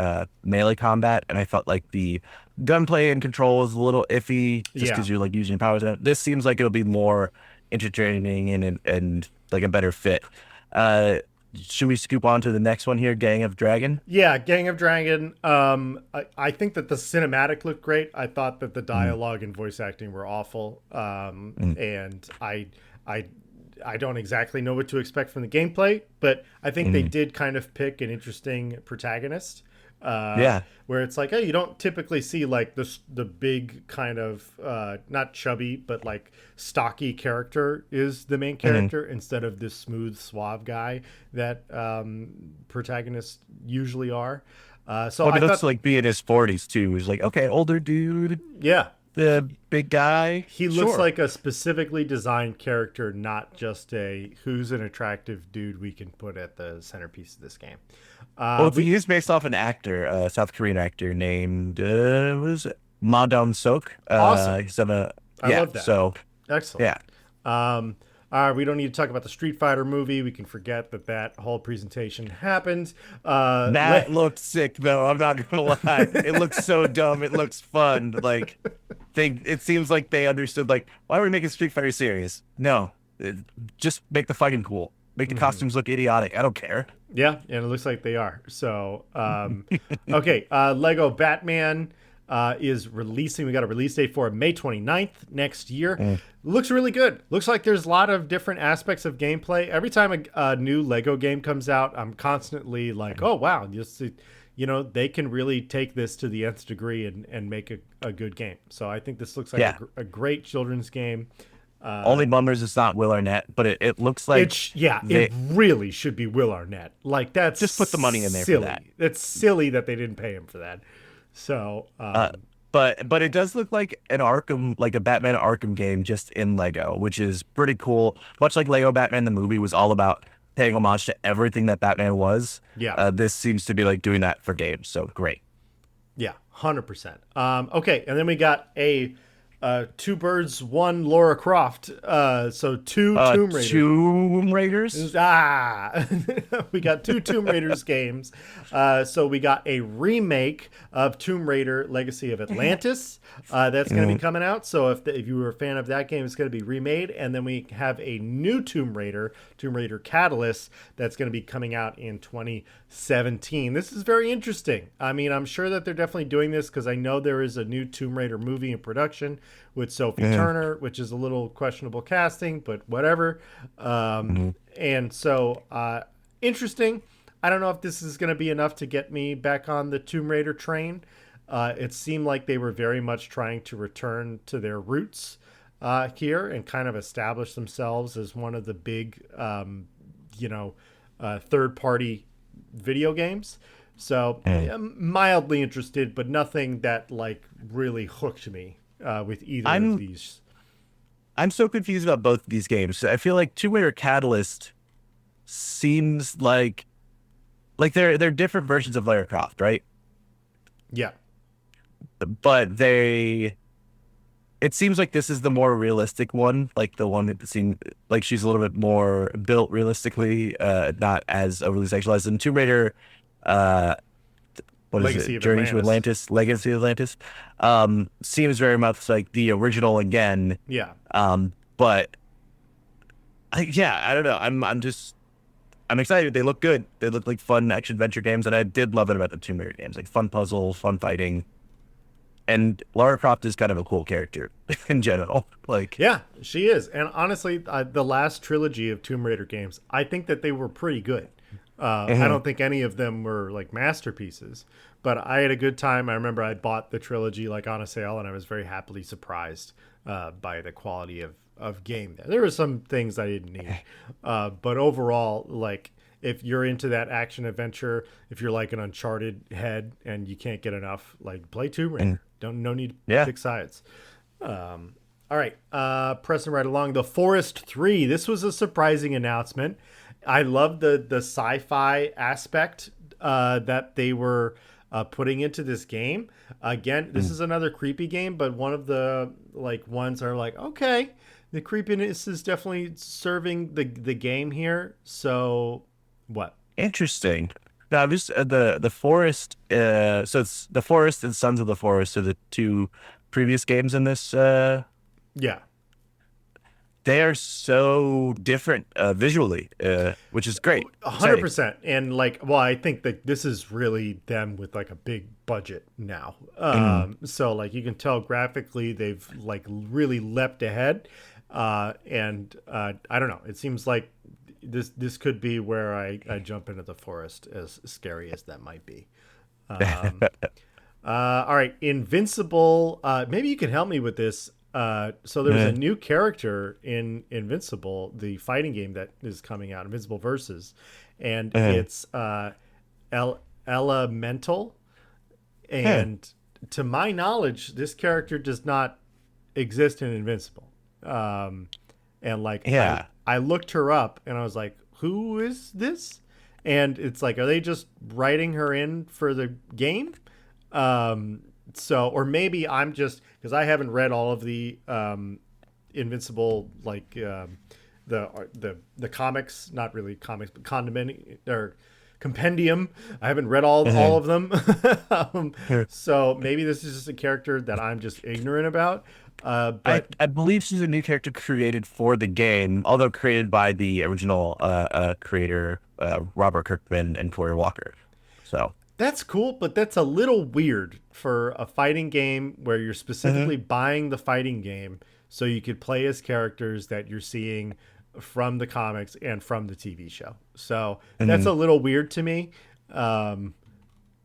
melee combat, and I felt like the gunplay and control was a little iffy just because you're like using your powers. This seems like it'll be more entertaining and like a better fit. Should we scoop on to the next one here, Gang of Dragon? Yeah, Gang of Dragon. I think that the cinematic looked great. I thought that the dialogue and voice acting were awful. And I don't exactly know what to expect from the gameplay, but I think they did kind of pick an interesting protagonist. Where it's like, oh, you don't typically see like the big kind of not chubby but like stocky character is the main character instead of this smooth suave guy that protagonists usually are. So he looks like be in his 40s too. He's like, okay, older dude. Yeah. The big guy. He looks like a specifically designed character, not just a who's an attractive dude we can put at the centerpiece of this game. He is based off an actor, a South Korean actor named was it Ma Dong Sok. Awesome. I love that. So excellent. Yeah. We don't need to talk about the Street Fighter movie. We can forget that whole presentation happened. That looked sick, though. I'm not gonna lie. It looks so dumb. It looks fun. Like it seems like they understood. Like, why are we making Street Fighter serious? No, just make the fighting cool. Make the costumes look idiotic. I don't care. Yeah, and it looks like they are. So, okay. Lego Batman is releasing. We got a release date for May 29th next year. Looks really good. Looks like there's a lot of different aspects of gameplay. Every time a new Lego game comes out, I'm constantly like, oh, wow. They can really take this to the nth degree and make a good game. So I think this looks like a great children's game. Only bummers it's not Will Arnett, but it looks like it really should be Will Arnett. Like that's just put the money in there silly. For that. It's silly that they didn't pay him for that. So, but it does look like an Arkham, like a Batman Arkham game, just in Lego, which is pretty cool. Much like Lego Batman the movie was all about paying homage to everything that Batman was. Yeah, this seems to be like doing that for games. So great. Yeah, 100%. Okay, and then we got a two birds, one Lara Croft. So two Tomb Raiders. Tomb Raiders? We got two Tomb Raiders games. So we got a remake of Tomb Raider Legacy of Atlantis. That's going to be coming out. So if you were a fan of that game, it's going to be remade. And then we have a new Tomb Raider Catalyst, that's going to be coming out in 2017. This is very interesting. I mean, I'm sure that they're definitely doing this because I know there is a new Tomb Raider movie in production with Sophie Turner, which is a little questionable casting, but whatever. And so interesting. I don't know if this is going to be enough to get me back on the Tomb Raider train. It seemed like they were very much trying to return to their roots here and kind of establish themselves as one of the big, third-party video games. So I'm mildly interested, but nothing that like really hooked me with either of these. I'm so confused about both of these games. I feel like Tomb Raider Catalyst seems like they're different versions of Lara Croft, right? Yeah. But it seems like this is the more realistic one, like the one that seemed like she's a little bit more built realistically, not as overly sexualized. And Tomb Raider, Legacy of Journey to Atlantis, Legacy of Atlantis, seems very much like the original again. Yeah. But I don't know. I'm excited. They look good. They look like fun action adventure games, and I did love it about the Tomb Raider games, like fun puzzles, fun fighting. And Lara Croft is kind of a cool character in general. Yeah, she is. And honestly, the last trilogy of Tomb Raider games, I think that they were pretty good. I don't think any of them were like masterpieces, but I had a good time. I remember I bought the trilogy like on a sale, and I was very happily surprised by the quality of game. There were some things I didn't need, but overall, like if you're into that action adventure, if you're like an Uncharted head and you can't get enough, like play Tomb Raider. No need to pick sides. All right, pressing right along. The Forest 3. This was a surprising announcement. I love the sci-fi aspect that they were putting into this game. Again, this is another creepy game, but one of the like ones are like, okay, the creepiness is definitely serving the game here. So, what? Interesting. Now, just the Forest. So it's the Forest and Sons of the Forest are the two previous games in this. Yeah. They are so different visually, which is great. 100%. And like, well, I think that this is really them with like a big budget now. So like you can tell graphically they've like really leapt ahead. And I don't know. It seems like this could be where I jump into the Forest, as scary as that might be. All right, Invincible. Maybe you can help me with this. So there's a new character in Invincible, the fighting game that is coming out, Invincible Versus, and it's Elemental. And to my knowledge, this character does not exist in Invincible. And like, I looked her up and I was like, who is this? And it's like, are they just writing her in for the game? So, or maybe I'm just, because I haven't read all of the Invincible, like the comics, not really comics, but compendium. I haven't read all of them. So maybe this is just a character that I'm just ignorant about. But I believe she's a new character created for the game, although created by the original creator, Robert Kirkman and Cory Walker. So that's cool, but that's a little weird for a fighting game where you're specifically buying the fighting game so you could play as characters that you're seeing from the comics and from the TV show. So that's a little weird to me.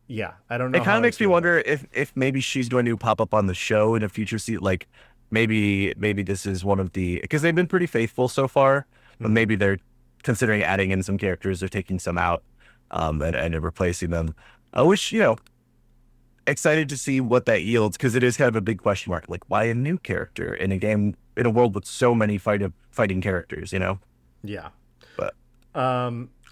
Yeah, I don't know. It kind of makes me wonder if maybe she's going to pop up on the show in a future season. Like maybe this is one of the, because they've been pretty faithful so far, but maybe they're considering adding in some characters or taking some out and replacing them. I wish, excited to see what that yields, because it is kind of a big question mark. Like, why a new character in a game, in a world with so many fighting characters, Yeah. But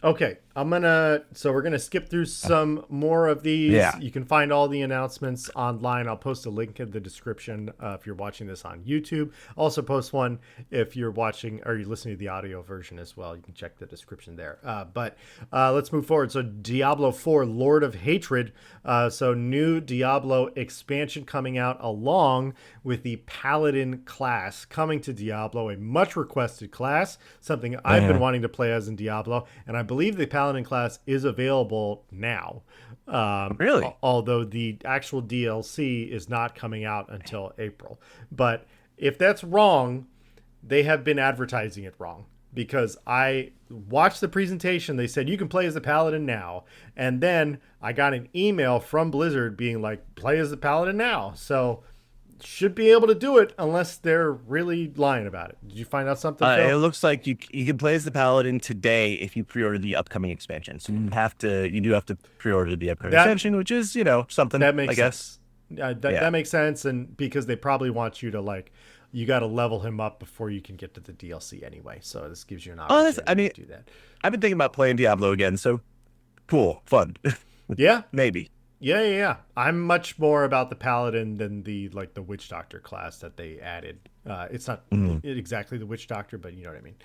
okay, we're gonna skip through some more of these. Yeah. You can find all the announcements online. I'll post a link in the description if you're watching this on YouTube. I'll also post one if you're watching or you're listening to the audio version as well. You can check the description there. But let's move forward. So Diablo 4, Lord of Hatred. So new Diablo expansion coming out along with the Paladin class coming to Diablo, a much requested class, something I've been wanting to play as in Diablo, and I believe the Paladin class is available now. Really? Although the actual DLC is not coming out until April. But if that's wrong, they have been advertising it wrong, because I watched the presentation. They said you can play as the Paladin now. And then I got an email from Blizzard being like, play as the Paladin now. So should be able to do it unless they're really lying about it. Did you find out something, Phil? It looks like you can play as the Paladin today if you pre-order the upcoming expansion. So you do have to pre-order the upcoming expansion, which is something that makes I guess. Sense. That makes sense, and because they probably want you to you got to level him up before you can get to the DLC anyway. So this gives you an opportunity to do that. I've been thinking about playing Diablo again, so cool, fun. Yeah, maybe. Yeah. I'm much more about the Paladin than the Witch Doctor class that they added. It's not exactly the Witch Doctor, but you know what I mean.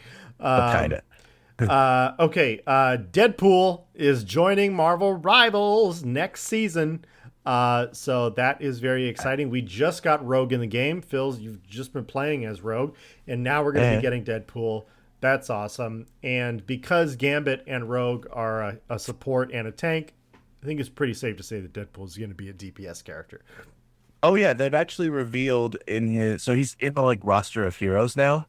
Kind of. Okay. Deadpool is joining Marvel Rivals next season. So that is very exciting. We just got Rogue in the game. Phil, you've just been playing as Rogue, and now we're going to be getting Deadpool. That's awesome. And because Gambit and Rogue are a support and a tank, I think it's pretty safe to say that Deadpool is going to be a DPS character. Oh yeah, they've actually revealed he's in the roster of heroes now.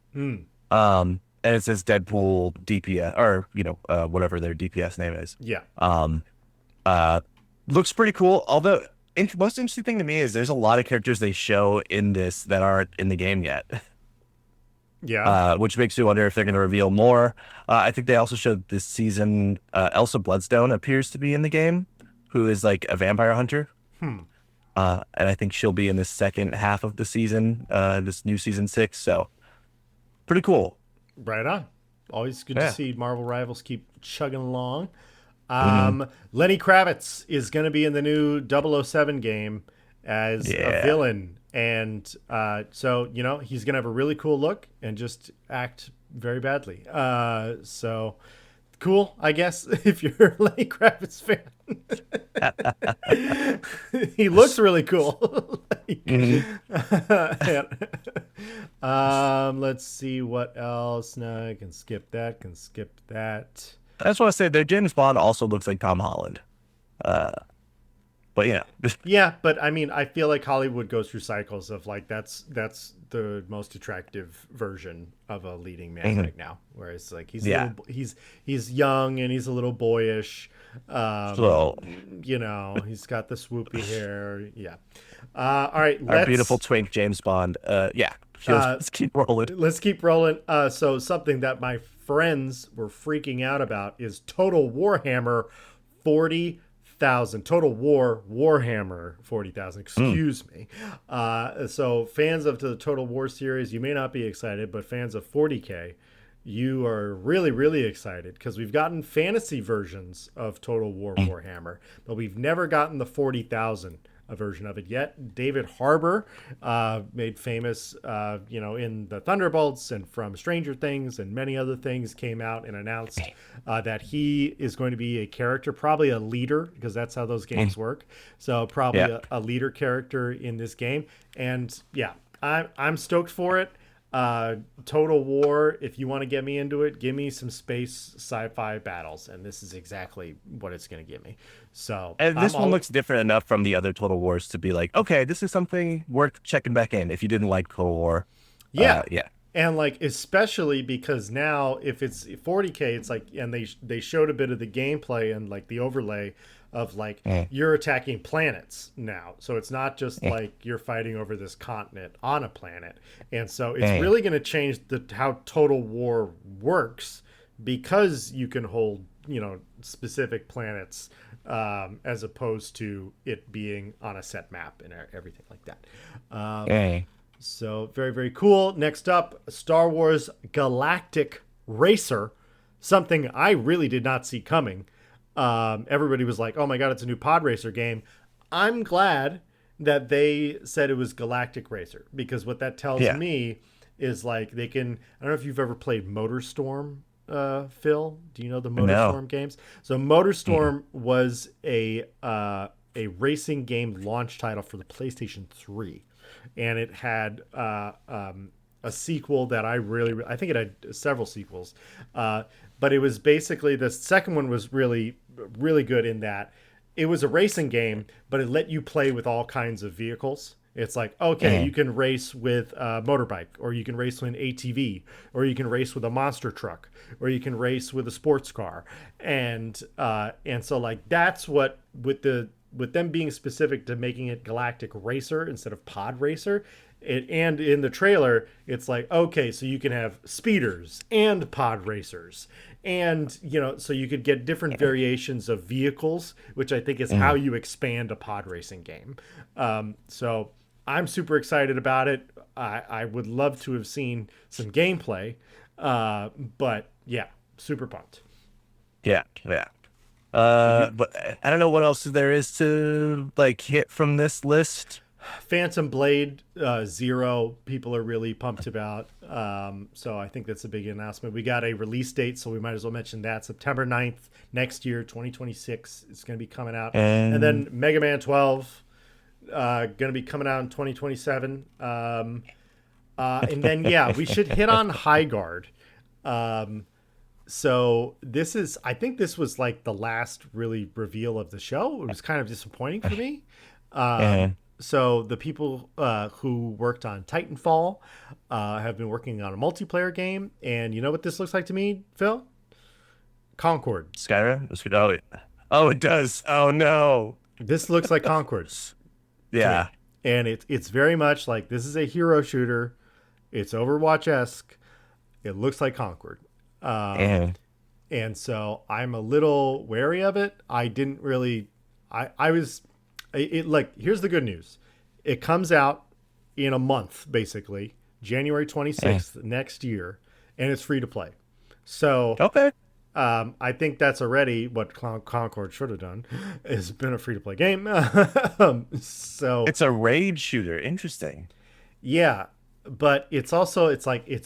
and it says Deadpool DPS, or whatever their DPS name is. Yeah. Um, Looks pretty cool. Although, most interesting thing to me is there's a lot of characters they show in this that aren't in the game yet. Yeah. Which makes me wonder if they're going to reveal more. I think they also showed this season Elsa Bloodstone appears to be in the game, who is like a vampire hunter. And I think she'll be in the second half of the season, this new season 6. So pretty cool. Right on. Always good to see Marvel Rivals keep chugging along. Lenny Kravitz is going to be in the new 007 game as a villain. And so, he's going to have a really cool look and just act very badly. So cool, I guess, if you're a Lenny Kravitz fan. He looks really cool. Let's see what else. No, I can skip that. I just want to say that James Bond also looks like Tom Holland. But yeah, but I mean, I feel like Hollywood goes through cycles of like that's the most attractive version of a leading man right now. Whereas like he's young and he's a little boyish. He's got the swoopy hair. Yeah. All right, our beautiful twink James Bond. Let's keep rolling. So something that my friends were freaking out about is Total Warhammer 40,000. Total Warhammer 40,000. Excuse me. So fans of the Total War series, you may not be excited, but fans of 40K, you are really, really excited because we've gotten fantasy versions of Total War Warhammer, but we've never gotten the 40,000 version of it yet. David Harbour, made famous, in the Thunderbolts and from Stranger Things and many other things, came out and announced that he is going to be a character, probably a leader, because that's how those games work. So probably a leader character in this game. And yeah, I'm stoked for it. Total War, if you want to get me into it, give me some space sci-fi battles, and this is exactly what it's going to give me. So, and this one looks different enough from the other Total Wars to be like, okay, this is something worth checking back in if you didn't like Total War. And like, especially because now if it's 40K, it's like, and they showed a bit of the gameplay and like the overlay of like you're attacking planets now. So it's not just like you're fighting over this continent on a planet. And so it's really going to change how Total War works, because you can hold, specific planets, as opposed to it being on a set map and everything like that. So very, very cool. Next up, Star Wars Galactic Racer, something I really did not see coming. Everybody was like, oh my God, it's a new pod racer game. I'm glad that they said it was Galactic Racer, because what that tells me is like they can, I don't know if you've ever played MotorStorm, Phil. Do you know the MotorStorm games? So MotorStorm was a racing game launch title for the PlayStation 3. And it had a sequel that I think it had several sequels. But it was basically, the second one was really, really good in that it was a racing game, but it let you play with all kinds of vehicles. It's like, okay, you can race with a motorbike, or you can race with an ATV, or you can race with a monster truck, or you can race with a sports car. And so like, that's what, with them being specific to making it Galactic Racer instead of Pod Racer, and in the trailer, it's like, okay, so you can have speeders and pod racers, and so you could get different variations of vehicles, which I think is how you expand a pod racing game. So I'm super excited about it. I would love to have seen some gameplay, but yeah, super pumped. But I don't know what else there is to like hit from this list. Phantom Blade Zero, people are really pumped about. So I think that's a big announcement. We got a release date, so we might as well mention that. September 9th, next year, 2026, it's going to be coming out. And then Mega Man 12, going to be coming out in 2027. And then, we should hit on High Guard. So I think this was like the last really reveal of the show. It was kind of disappointing for me. So the people who worked on Titanfall have been working on a multiplayer game, and you know what this looks like to me, Phil? Concord. Skyrim? Oh, it does. Oh no. This looks like Concord. Yeah. And it's very much like this is a hero shooter. It's Overwatch-esque. It looks like Concord. And so I'm a little wary of it. I didn't really, here's the good news. It comes out in a month, basically, January 26th next year, and it's free to play. So, Okay. I think that's already what Concord should have done, is been a free to play game. So It's a raid shooter. Interesting. yeah, but it's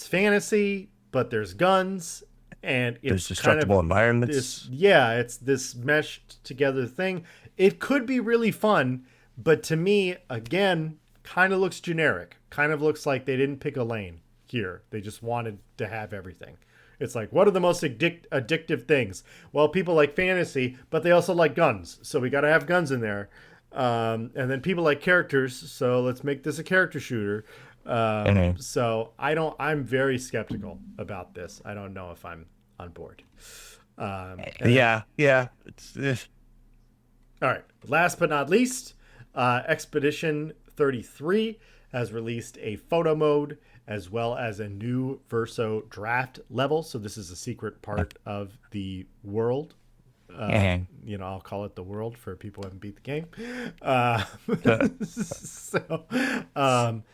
fantasy, but there's guns. And There's it's destructible environments. It's this meshed together thing. It could be really fun, but to me, again, kind of looks generic. Kind of looks like they didn't pick a lane here. They just wanted to have everything. It's like, what are the most addictive things? Well, people like fantasy, but they also like guns. So we got to have guns in there. And then people like characters. So let's make this a character shooter. So I'm very skeptical about this. I don't know if I'm on board. Yeah. All right. Last but not least, Expedition 33 has released a photo mode as well as a new Verso draft level. So this is a secret part of the world. I'll call it the world for people who haven't beat the game.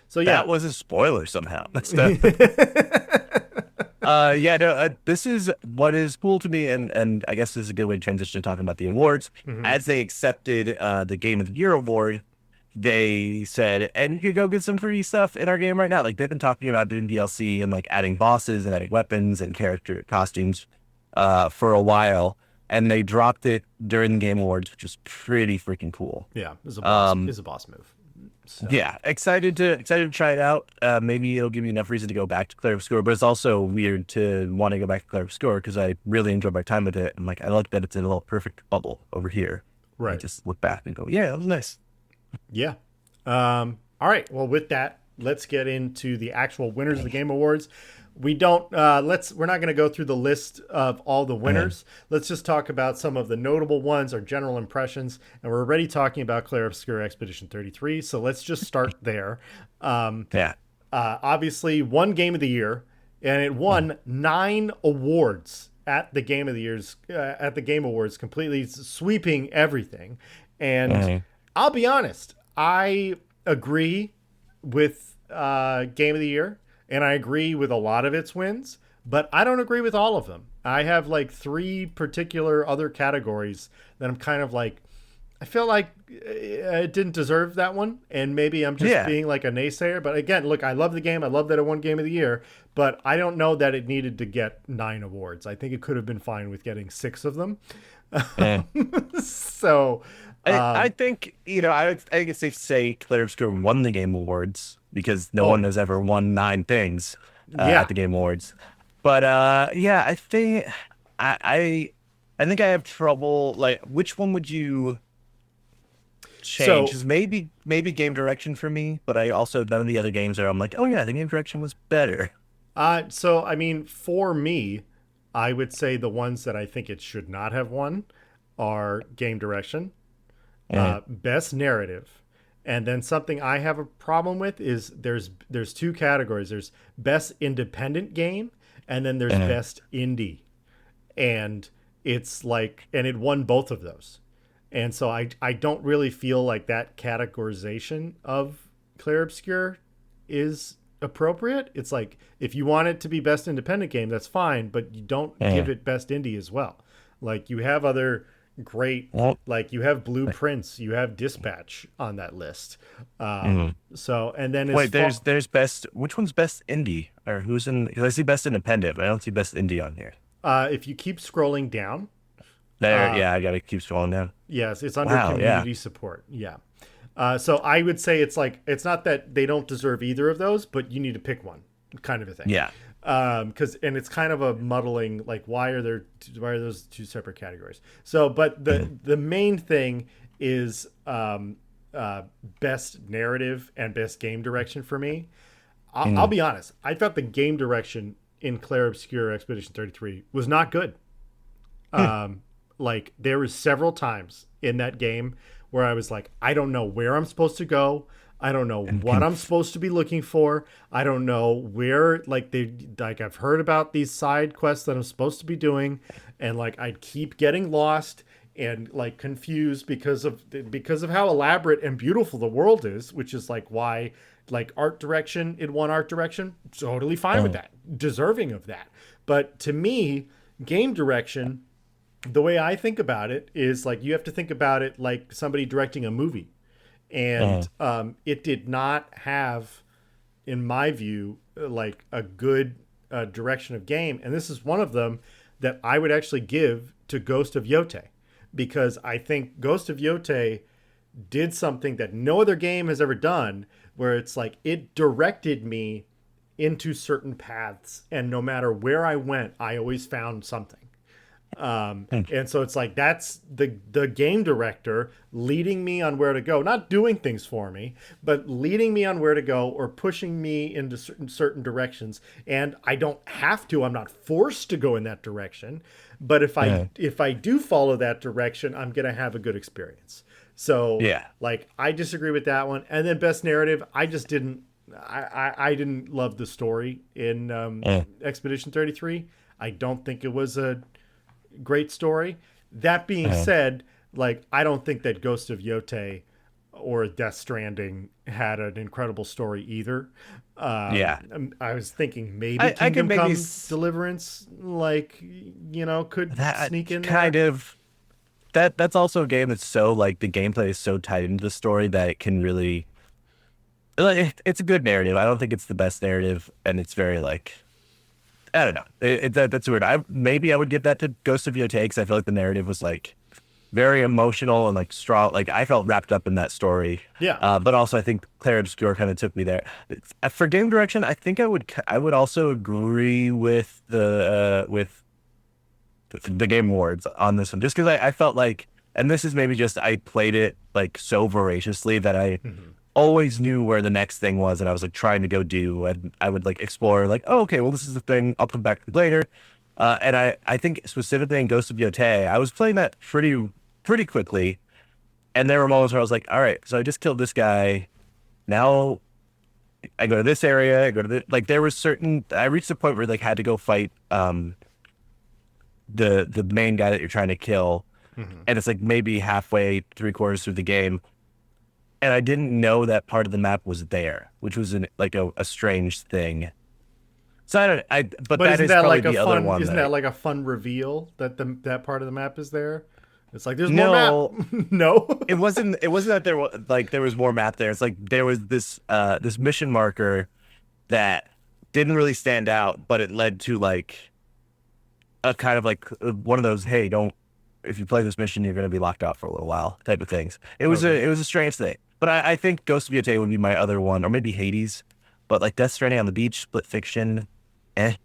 So yeah, that was a spoiler somehow. This is what is cool to me, and I guess this is a good way to transition to talking about the awards. As they accepted the Game of the Year award, they said, and you can go get some free stuff in our game right now. Like, they've been talking about doing DLC and like adding bosses and adding weapons and character costumes for a while. And they dropped it during the Game Awards, which is pretty freaking cool. Yeah, it's a boss move. So. Yeah, excited to try it out. Maybe it'll give me enough reason to go back to Clair Obscur, but it's also weird to want to go back to Clair Obscur because I really enjoyed my time with it. And like, I like that it's in a little perfect bubble over here. Right. I just look back and go, yeah, that was nice. Yeah. All right. Well, with that, let's get into the actual winners of the Game Awards. We're not going to go through the list of all the winners. Let's just talk about some of the notable ones, our general impressions. And we're already talking about Clair Obscur Expedition 33. So let's just start there. Obviously won Game of the Year, and it won 9 awards at the Game of the Year's, at the Game Awards, completely sweeping everything. And I'll be honest, I agree with Game of the Year. And I agree with a lot of its wins, but I don't agree with all of them. I have like 3 particular other categories that I'm kind of like, I feel like it didn't deserve that one. And maybe I'm just being like a naysayer. But again, look, I love the game. I love that it won Game of the Year, but I don't know that it needed to get 9 awards. I think it could have been fine with getting 6 of them. So I think, I think it's safe to say Clair Obscur won the Game Awards because no one has ever won 9 things at the Game Awards. But I think I think I have trouble. Like, which one would you change? So, maybe game direction for me, but I also none of the other games are. I'm like, oh yeah, the game direction was better. So I mean, for me, I would say the ones that I think it should not have won are game direction, best narrative, and then something I have a problem with is there's 2 categories. There's best independent game, and then there's best indie, and it's like, and it won both of those, and so I don't really feel like that categorization of Clair Obscur is appropriate. It's like, if you want it to be best independent game, that's fine, but you don't give it best indie as well. Like, you have other great, like you have Blueprints, you have Dispatch on that list. So, and then there's best. Which one's best indie, or who's in? Because I see best independent, but I don't see best indie on here. If you keep scrolling down, I gotta keep scrolling down. Yes, it's under community support. Yeah. So I would say it's like, it's not that they don't deserve either of those, but you need to pick one, kind of a thing. Yeah. Because it's kind of a muddling, like, why are those 2 separate categories? So, but the main thing is best narrative and best game direction for me. I'll be honest. I thought the game direction in Clair Obscur Expedition 33 was not good. Like there was several times in that game where I was like, I don't know where I'm supposed to go. I don't know what I'm supposed to be looking for. I don't know where, like I've heard about these side quests that I'm supposed to be doing, and like I'd keep getting lost and like confused because of how elaborate and beautiful the world is, which is like why like art direction in one art direction, totally fine with that, deserving of that. But to me, game direction, the way I think about it is like you have to think about it like somebody directing a movie. And it did not have, in my view, like a good direction of game. And this is one of them that I would actually give to Ghost of Yote, because I think Ghost of Yote did something that no other game has ever done, where it's like it directed me into certain paths. And no matter where I went, I always found something. And so it's like that's the game director leading me on where to go, not doing things for me, but leading me on where to go or pushing me into certain directions. And I don't have to, I'm not forced to go in that direction, but if I do follow that direction, I'm gonna have a good experience. So like I disagree with that one. And then best narrative, I just didn't I didn't love the story in Expedition 33. I don't think it was a great story. That being said, like I don't think that Ghost of Yote or Death Stranding had an incredible story either. I was thinking maybe Kingdom Come Deliverance, like could sneak in kind there. of. That's also a game that's so like the gameplay is so tied into the story that it can really. Like, it's a good narrative. I don't think it's the best narrative, and it's very like. I don't know. That's weird. Maybe I would give that to Ghost of Yote because I feel like the narrative was like very emotional and like strong. Like I felt wrapped up in that story. Yeah. But also I think Clair Obscur kind of took me there. For game direction, I think I would also agree with the Game Awards on this one, just because I felt like, and this is maybe just I played it like so voraciously that I. Always knew where the next thing was, and I was like trying to go do, and I would like explore like, oh, okay, well this is the thing, I'll come back to it later. And I think specifically in Ghost of Yote, I was playing that pretty quickly, and there were moments where I was like, all right, so I just killed this guy, now I go to this area, I go to the, like there was certain, I reached a point where like had to go fight the main guy that you're trying to kill, and it's like maybe halfway, 3/4 through the game. And I didn't know that part of the map was there, which was like a strange thing. So but that is probably like the other one. Isn't that like a fun reveal that that part of the map is there? It's like there's more map. No, it wasn't that there was more map there. It's like there was this mission marker that didn't really stand out, but it led to like a kind of like one of those, hey, don't, if you play this mission, you're going to be locked out for a little while type of things. It was a strange thing. But I think Ghost of Yote would be my other one, or maybe Hades. But like Death Stranding on the Beach, Split Fiction, I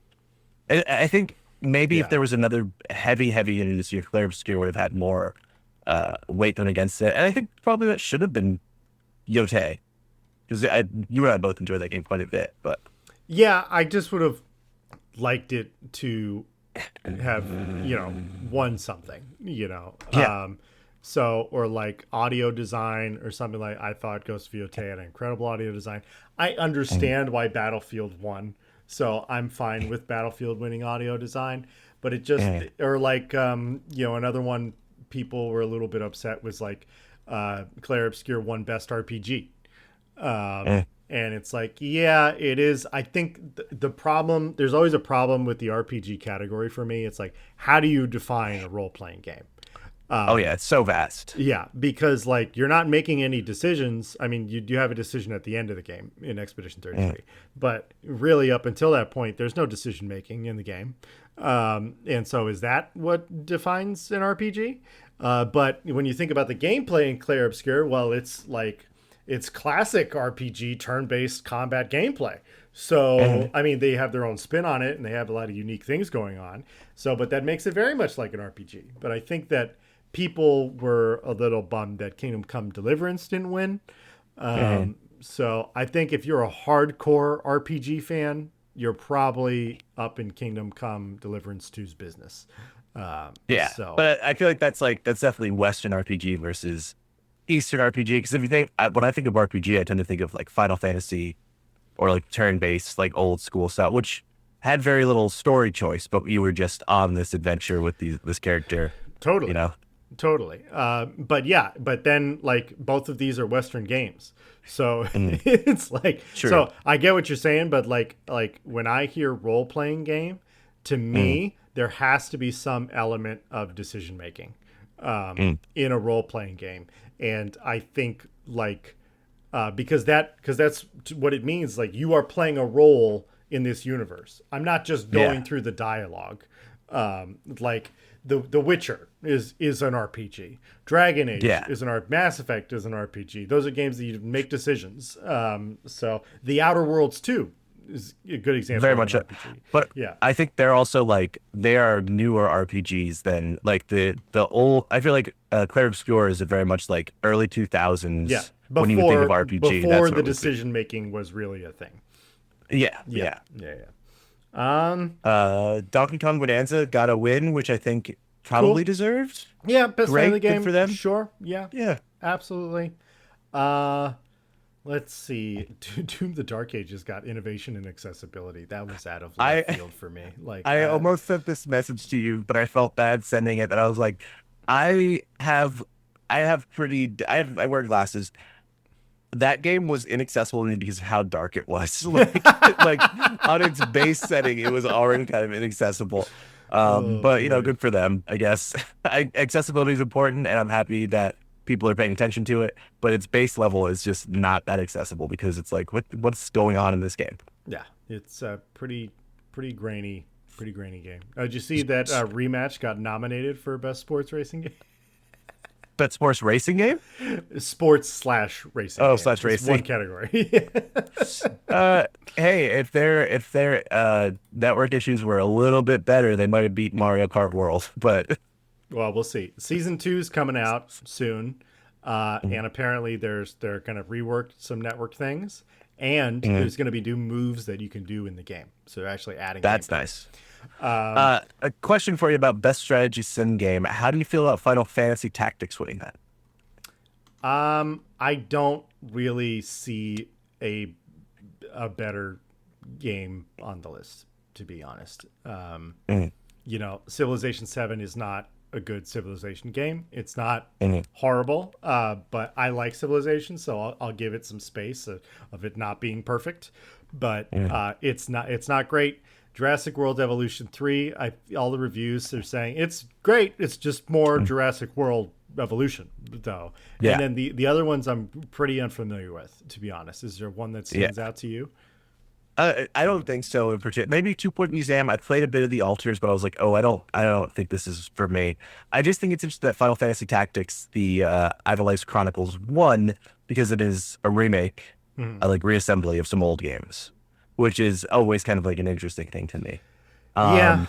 think maybe if there was another heavy into this year, Clair Obscur would have had more weight thrown against it. And I think probably that should have been Yote. Because you and I both enjoyed that game quite a bit. But yeah, I just would have liked it to have, won something, So, or like audio design or something like, I thought Ghost of Yote had an incredible audio design. I understand why Battlefield won, so I'm fine with Battlefield winning audio design, but it just, or like, another one people were a little bit upset was like, Clair Obscur won Best RPG. And it's like, yeah, it is. I think the problem, there's always a problem with the RPG category for me. It's like, how do you define a role-playing game? It's so vast. Yeah, because like you're not making any decisions. I mean, you do have a decision at the end of the game in Expedition 33, but really up until that point, there's no decision making in the game. And so is that what defines an RPG? But when you think about the gameplay in Clair Obscur, well, it's like, it's classic RPG turn-based combat gameplay. So, I mean, they have their own spin on it and they have a lot of unique things going on. So, but that makes it very much like an RPG. But I think that people were a little bummed that Kingdom Come Deliverance didn't win. So I think if you're a hardcore RPG fan, you're probably up in Kingdom Come Deliverance 2's business. So but I feel like that's definitely Western RPG versus Eastern RPG. Because if you think, when I think of RPG, I tend to think of like Final Fantasy or like turn-based, like old school style, which had very little story choice, but you were just on this adventure with this character. Totally. You know? Totally. But then like both of these are Western games. So it's like, True. So I get what you're saying, but like when I hear role playing game, to me, there has to be some element of decision making in a role playing game. And I think like, because that's what it means. Like you are playing a role in this universe. I'm not just going through the dialogue. Like the Witcher is an RPG. Dragon Age is Mass Effect is an RPG. Those are games that you make decisions. So the Outer Worlds 2 is a good example. Very of much, an RPG. But I think they're also like they are newer RPGs than like the old. I feel like Clair Obscur is very much like early 2000s. Yeah, when you think of RPG, before the decision making was really a thing. Yeah. Donkey Kong Bonanza got a win, which I think probably deserved. Yeah, best family game for them. Sure. Yeah, absolutely. Let's see. Doom the Dark Ages got innovation and accessibility. That was out of left field for me. Like I almost sent this message to you, but I felt bad sending it. And I was like, I wear glasses. That game was inaccessible to me because of how dark it was. Like on its base setting, it was already kind of inaccessible. But good for them, I guess. Accessibility is important, and I'm happy that people are paying attention to it. But its base level is just not that accessible because it's like, what's going on in this game? Yeah, it's a pretty grainy game. Did you see that Rematch got nominated for best sports racing game? Best sports racing game? Sports/racing. Oh, / racing. It's one category. Hey, if their network issues were a little bit better, they might have beat Mario Kart World. But well, we'll see. Season 2 is coming out soon, and apparently they're going to rework some network things, and there's going to be new moves that you can do in the game. So they're actually adding. That's nice. A question for you about best strategy sim game. How do you feel about Final Fantasy Tactics winning that? I don't really see a better game on the list, to be honest. Civilization 7 is not a good Civilization game. It's not horrible, but I like Civilization, so I'll give it some space of it not being perfect. But it's not great. Jurassic World Evolution 3, all the reviews are saying it's great. It's just more Jurassic World Evolution, though. Yeah. And then the other ones I'm pretty unfamiliar with, to be honest. Is there one that stands out to you? I don't think so in particular. Maybe 2 Point Museum. I played a bit of the Altars, but I was like, I don't think this is for me. I just think it's interesting that Final Fantasy Tactics, the Idolize Chronicles 1, because it is a remake, like reassembly of some old games, which is always kind of like an interesting thing to me. Yeah.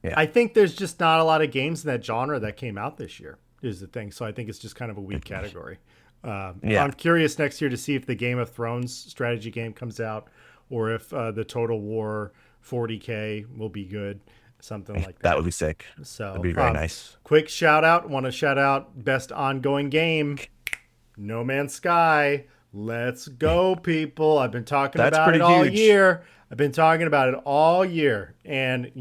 I think there's just not a lot of games in that genre that came out this year, is the thing. So I think it's just kind of a weak category. I'm curious next year to see if the Game of Thrones strategy game comes out, or if the Total War 40K will be good, something like that. That would be sick. So that'd be very nice. Quick shout out. Want to shout out best ongoing game, No Man's Sky. Let's go, people. I've been talking about it all year. And,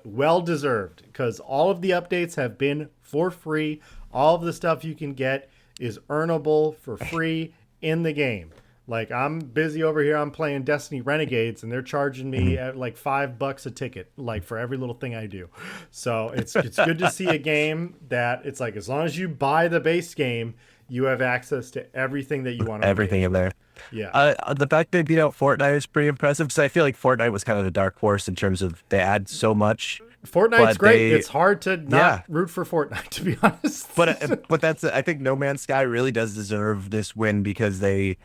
well deserved, because all of the updates have been for free. All of the stuff you can get is earnable for free in the game. Like, I'm busy over here. I'm playing Destiny Renegades, and they're charging me at like $5 a ticket, like for every little thing I do. So it's good to see a game that it's like, as long as you buy the base game, you have access to everything that you want. Everything in there. Yeah. The fact they beat out Fortnite is pretty impressive, because I feel like Fortnite was kind of the dark horse in terms of they add so much. Fortnite's great. It's hard to not root for Fortnite, to be honest. But that's, I think No Man's Sky really does deserve this win, because they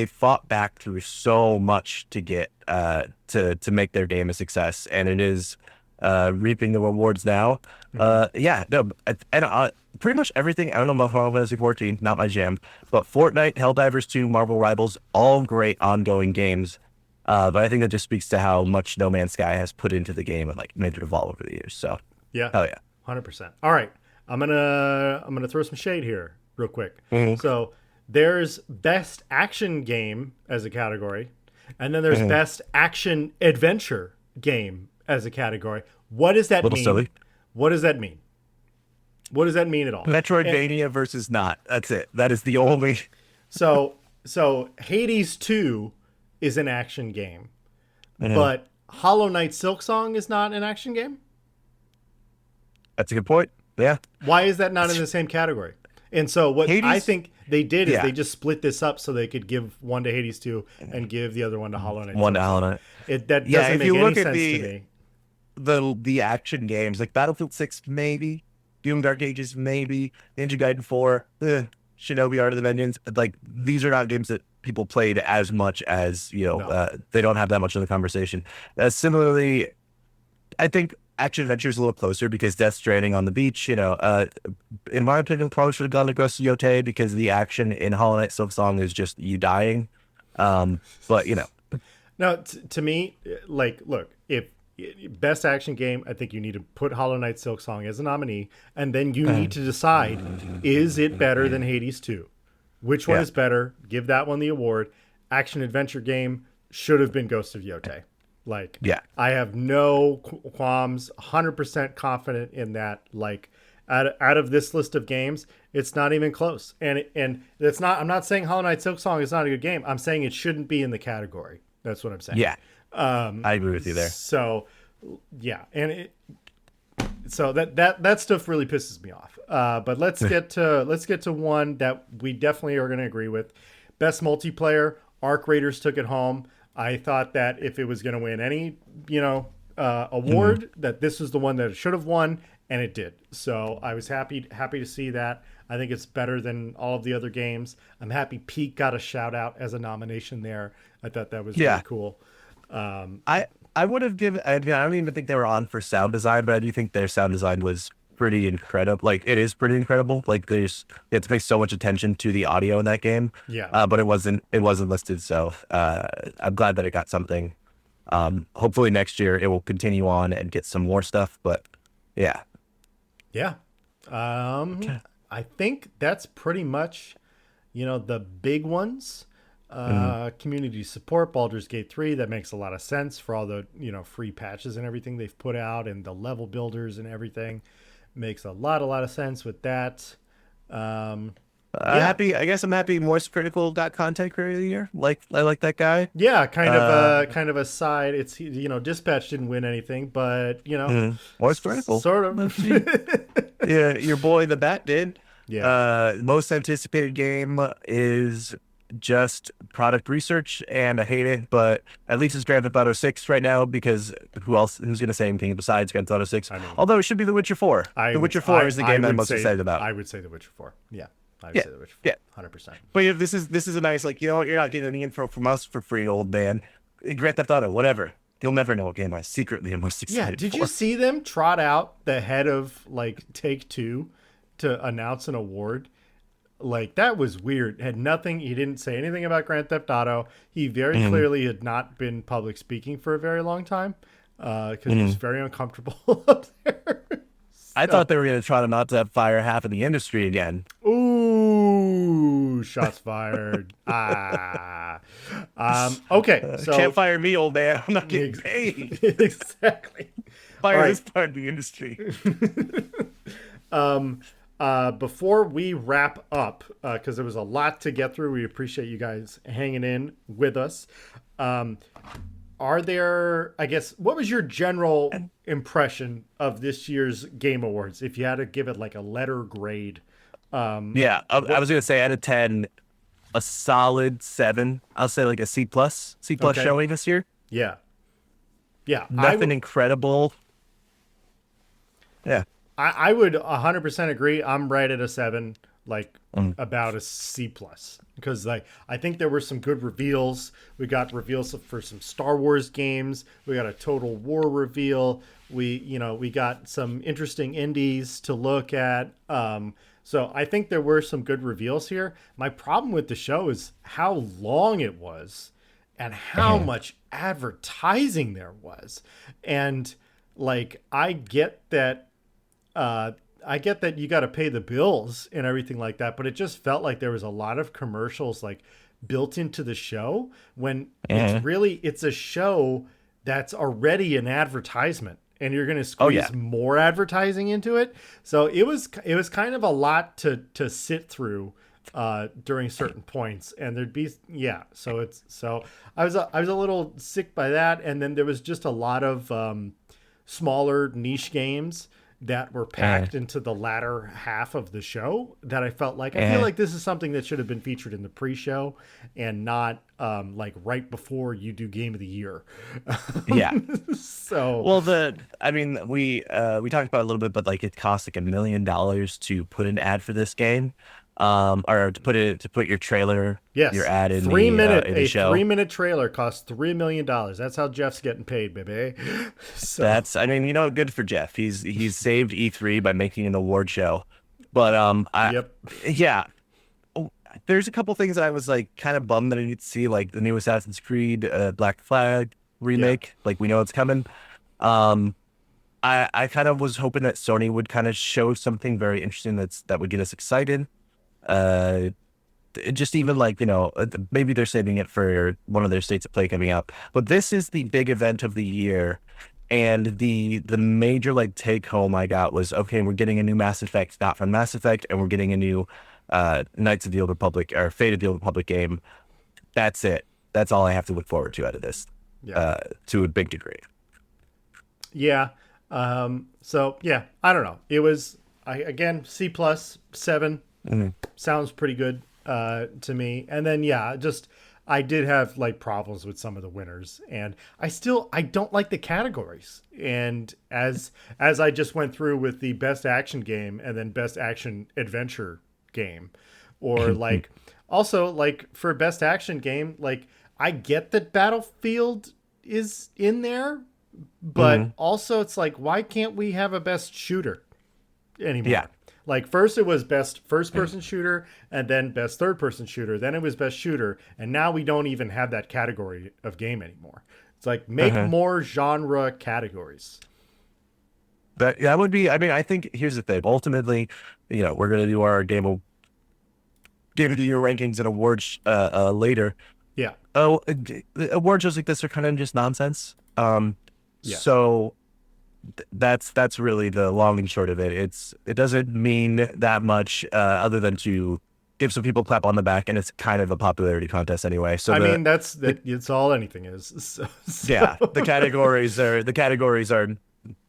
fought back through so much to get to make their game a success, and it is reaping the rewards now. Yeah, no, pretty much everything. I don't know about Final Fantasy 14, not my jam, but Fortnite, Helldivers 2, Marvel Rivals, all great ongoing games. But I think that just speaks to how much No Man's Sky has put into the game and like made it evolve over the years. So Yeah. hell yeah. 100%. All right. I'm gonna throw some shade here real quick. Mhm. So there's best action game as a category, and then there's best action adventure game as a category. What does that Little mean? silly. What does that mean? What does that mean at all? Metroidvania versus not. That's it. That is the only. So Hades 2 is an action game, but Hollow Knight Silksong is not an action game? That's a good point. Yeah. Why is that not in the same category? And so what Hades- I think they did is Yeah. they just split this up so they could give one to Hades 2 and give the other one to Hollow Knight. One to Silksong. Hollow Knight. That Yeah, doesn't if make you any look at sense the- to me. The action games like Battlefield 6 maybe, Doom Dark Ages maybe, Ninja Gaiden 4, Shinobi Art of the Vengeance. Like these are not games that people played as much as No. they don't have that much in the conversation. Similarly, I think action adventure is a little closer because Death Stranding on the beach, in my opinion, probably should have gone to Ghost of Yotei because the action in Hollow Knight Silksong is just you dying. But No, to me, like, look, if best action game, I think you need to put Hollow Knight Silksong as a nominee, and then you need to decide, is it better than Hades 2? Which one Yeah. is better? Give that one the award. Action adventure game should have been Ghost of Yotei. Like, Yeah. I have no qualms, 100% confident in that. Like, out of this list of games, it's not even close. And it's not. I'm not saying Hollow Knight Silksong is not a good game. I'm saying it shouldn't be in the category. That's what I'm saying. yeah, I agree with you there. So, yeah, and so that stuff really pisses me off. But let's get to one that we definitely are going to agree with. Best multiplayer, Arc Raiders took it home. I thought that if it was going to win any award, that this was the one that it should have won, and it did. So I was happy to see that. I think it's better than all of the other games. I'm happy Pete got a shout out as a nomination there. I thought that was really cool. I would have given. I don't even think they were on for sound design, but I do think their sound design was pretty incredible. Like it is pretty incredible. Like they had to pay so much attention to the audio in that game. Yeah. But it wasn't listed. So I'm glad that it got something. Hopefully next year it will continue on and get some more stuff. But yeah. Yeah. I think that's pretty much, the big ones. Community support, Baldur's Gate 3, that makes a lot of sense for all the, free patches and everything they've put out, and the level builders and everything. Makes a lot of sense with that. Happy. I guess I'm happy. Moist Critical got content creator of the year. I like that guy. Yeah, kind of a side. It's Dispatch didn't win anything, but Moist Critical. sort of. Yeah, your boy the Bat did. Yeah. Most anticipated game is just product research, and I hate it, but at least it's Grand Theft Auto 6 right now, because who's going to say anything besides Grand Theft Auto 6? Although it should be The Witcher 4. The Witcher 4 is the game I'm most excited about. I would say The Witcher 4. Yeah. I would say The Witcher 4. Yeah. 100%. But this is a nice, you're not getting any info from us for free, old man. Grand Theft Auto, whatever. You'll never know what game I secretly am most excited for. Yeah, did you see them trot out the head of Take-Two to announce an award? That was weird. Had nothing. He didn't say anything about Grand Theft Auto. He very clearly had not been public speaking for a very long time because he was very uncomfortable up there. I thought they were going to try not to fire half of the industry again. Ooh, shots fired. Okay. So Can't fire me, old man. I'm not getting paid. Exactly. Fire this part of the industry. Before we wrap up, because there was a lot to get through, we appreciate you guys hanging in with us. Are there, I guess, what was your general impression of this year's Game Awards? If you had to give it a letter grade. I was going to say out of 10, a solid 7. I'll say a C+. C+ showing this year. Yeah. Yeah. Nothing incredible. Yeah. I would 100% agree. I'm right at a 7. like about a C plus, because like I think there were some good reveals. We got reveals for some Star Wars games. We got a Total War reveal. We got some interesting indies to look at. So I think there were some good reveals here. My problem with the show is how long it was and how much advertising there was. And like, I get that you got to pay the bills and everything like that, but it just felt like there was a lot of commercials like built into the show when it's a show that's already an advertisement, and you're going to squeeze more advertising into it. So it was kind of a lot to sit through during certain points, and there'd be so I was a little sick by that. And then there was just a lot of smaller niche games that were packed into the latter half of the show that I felt like, I feel like this is something that should have been featured in the pre-show and not like right before you do Game of the Year. Yeah. So well, we talked about it a little bit, but like it costs like $1 million to put an ad for this game. Or to put your trailer, your ad in the show. 3-minute trailer costs $3 million. That's how Jeff's getting paid, baby. So. That's, good for Jeff. He's saved E3 by making an award show. But there's a couple things I was like kind of bummed that I need to see, like the new Assassin's Creed Black Flag remake. Yeah. Like we know it's coming. I kind of was hoping that Sony would kind of show something very interesting that would get us excited. Just even like, maybe they're saving it for one of their states of play coming up, but this is the big event of the year. And the major like take home I got was, okay, we're getting a new Mass Effect, not from Mass Effect, and we're getting a new Knights of the Old Republic or Fate of the Old Republic game. That's it. That's all I have to look forward to out of this, to a big degree. Yeah. So yeah, I don't know. It was again C+, 7. Sounds pretty good to me. And then I did have like problems with some of the winners, and I don't like the categories. And as I just went through with the best action game and then best action adventure game, or like also like for best action game, like I get that Battlefield is in there, but also it's like, why can't we have a best shooter anymore? Yeah. Like first it was best first person shooter, and then best third person shooter. Then it was best shooter. And now we don't even have that category of game anymore. It's like make more genre categories. That would be, I think here's the thing. Ultimately, we're going to do our Game of the Year rankings and awards later. Yeah. Award shows like this are kind of just nonsense. So that's really the long and short of it. It doesn't mean that much other than to give some people a clap on the back, and it's kind of a popularity contest anyway. So it's all anything is. So. Yeah, the categories are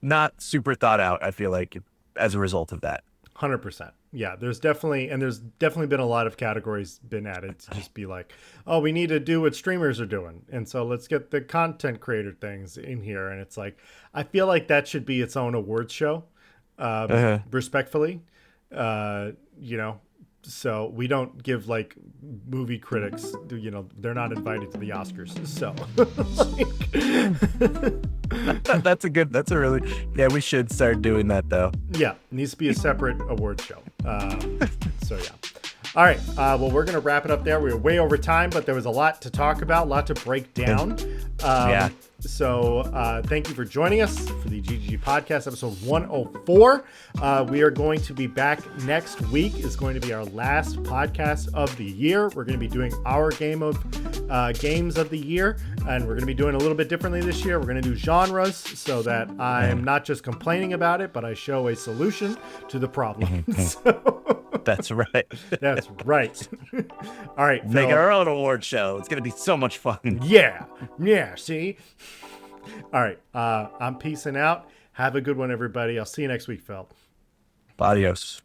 not super thought out, I feel like, as a result of that. 100%. Yeah, there's definitely been a lot of categories been added to just be like, oh, we need to do what streamers are doing, and so let's get the content creator things in here. And it's like, I feel like that should be its own awards show, respectfully, so we don't give like movie critics, they're not invited to the Oscars. So we should start doing that though. Yeah, it needs to be a separate award show. So yeah. All right. Well, we're going to wrap it up there. We were way over time, but there was a lot to talk about, a lot to break down. So thank you for joining us for the GGG Podcast, episode 104. We are going to be back next week. It's going to be our last podcast of the year. We're going to be doing our games of the year, and we're going to be doing a little bit differently this year. We're going to do genres so that I'm not just complaining about it, but I show a solution to the problem. That's right. That's right. All right. Make our own award show. It's going to be so much fun. Yeah. See? All right. I'm peacing out. Have a good one, everybody. I'll see you next week, Phil. Adios.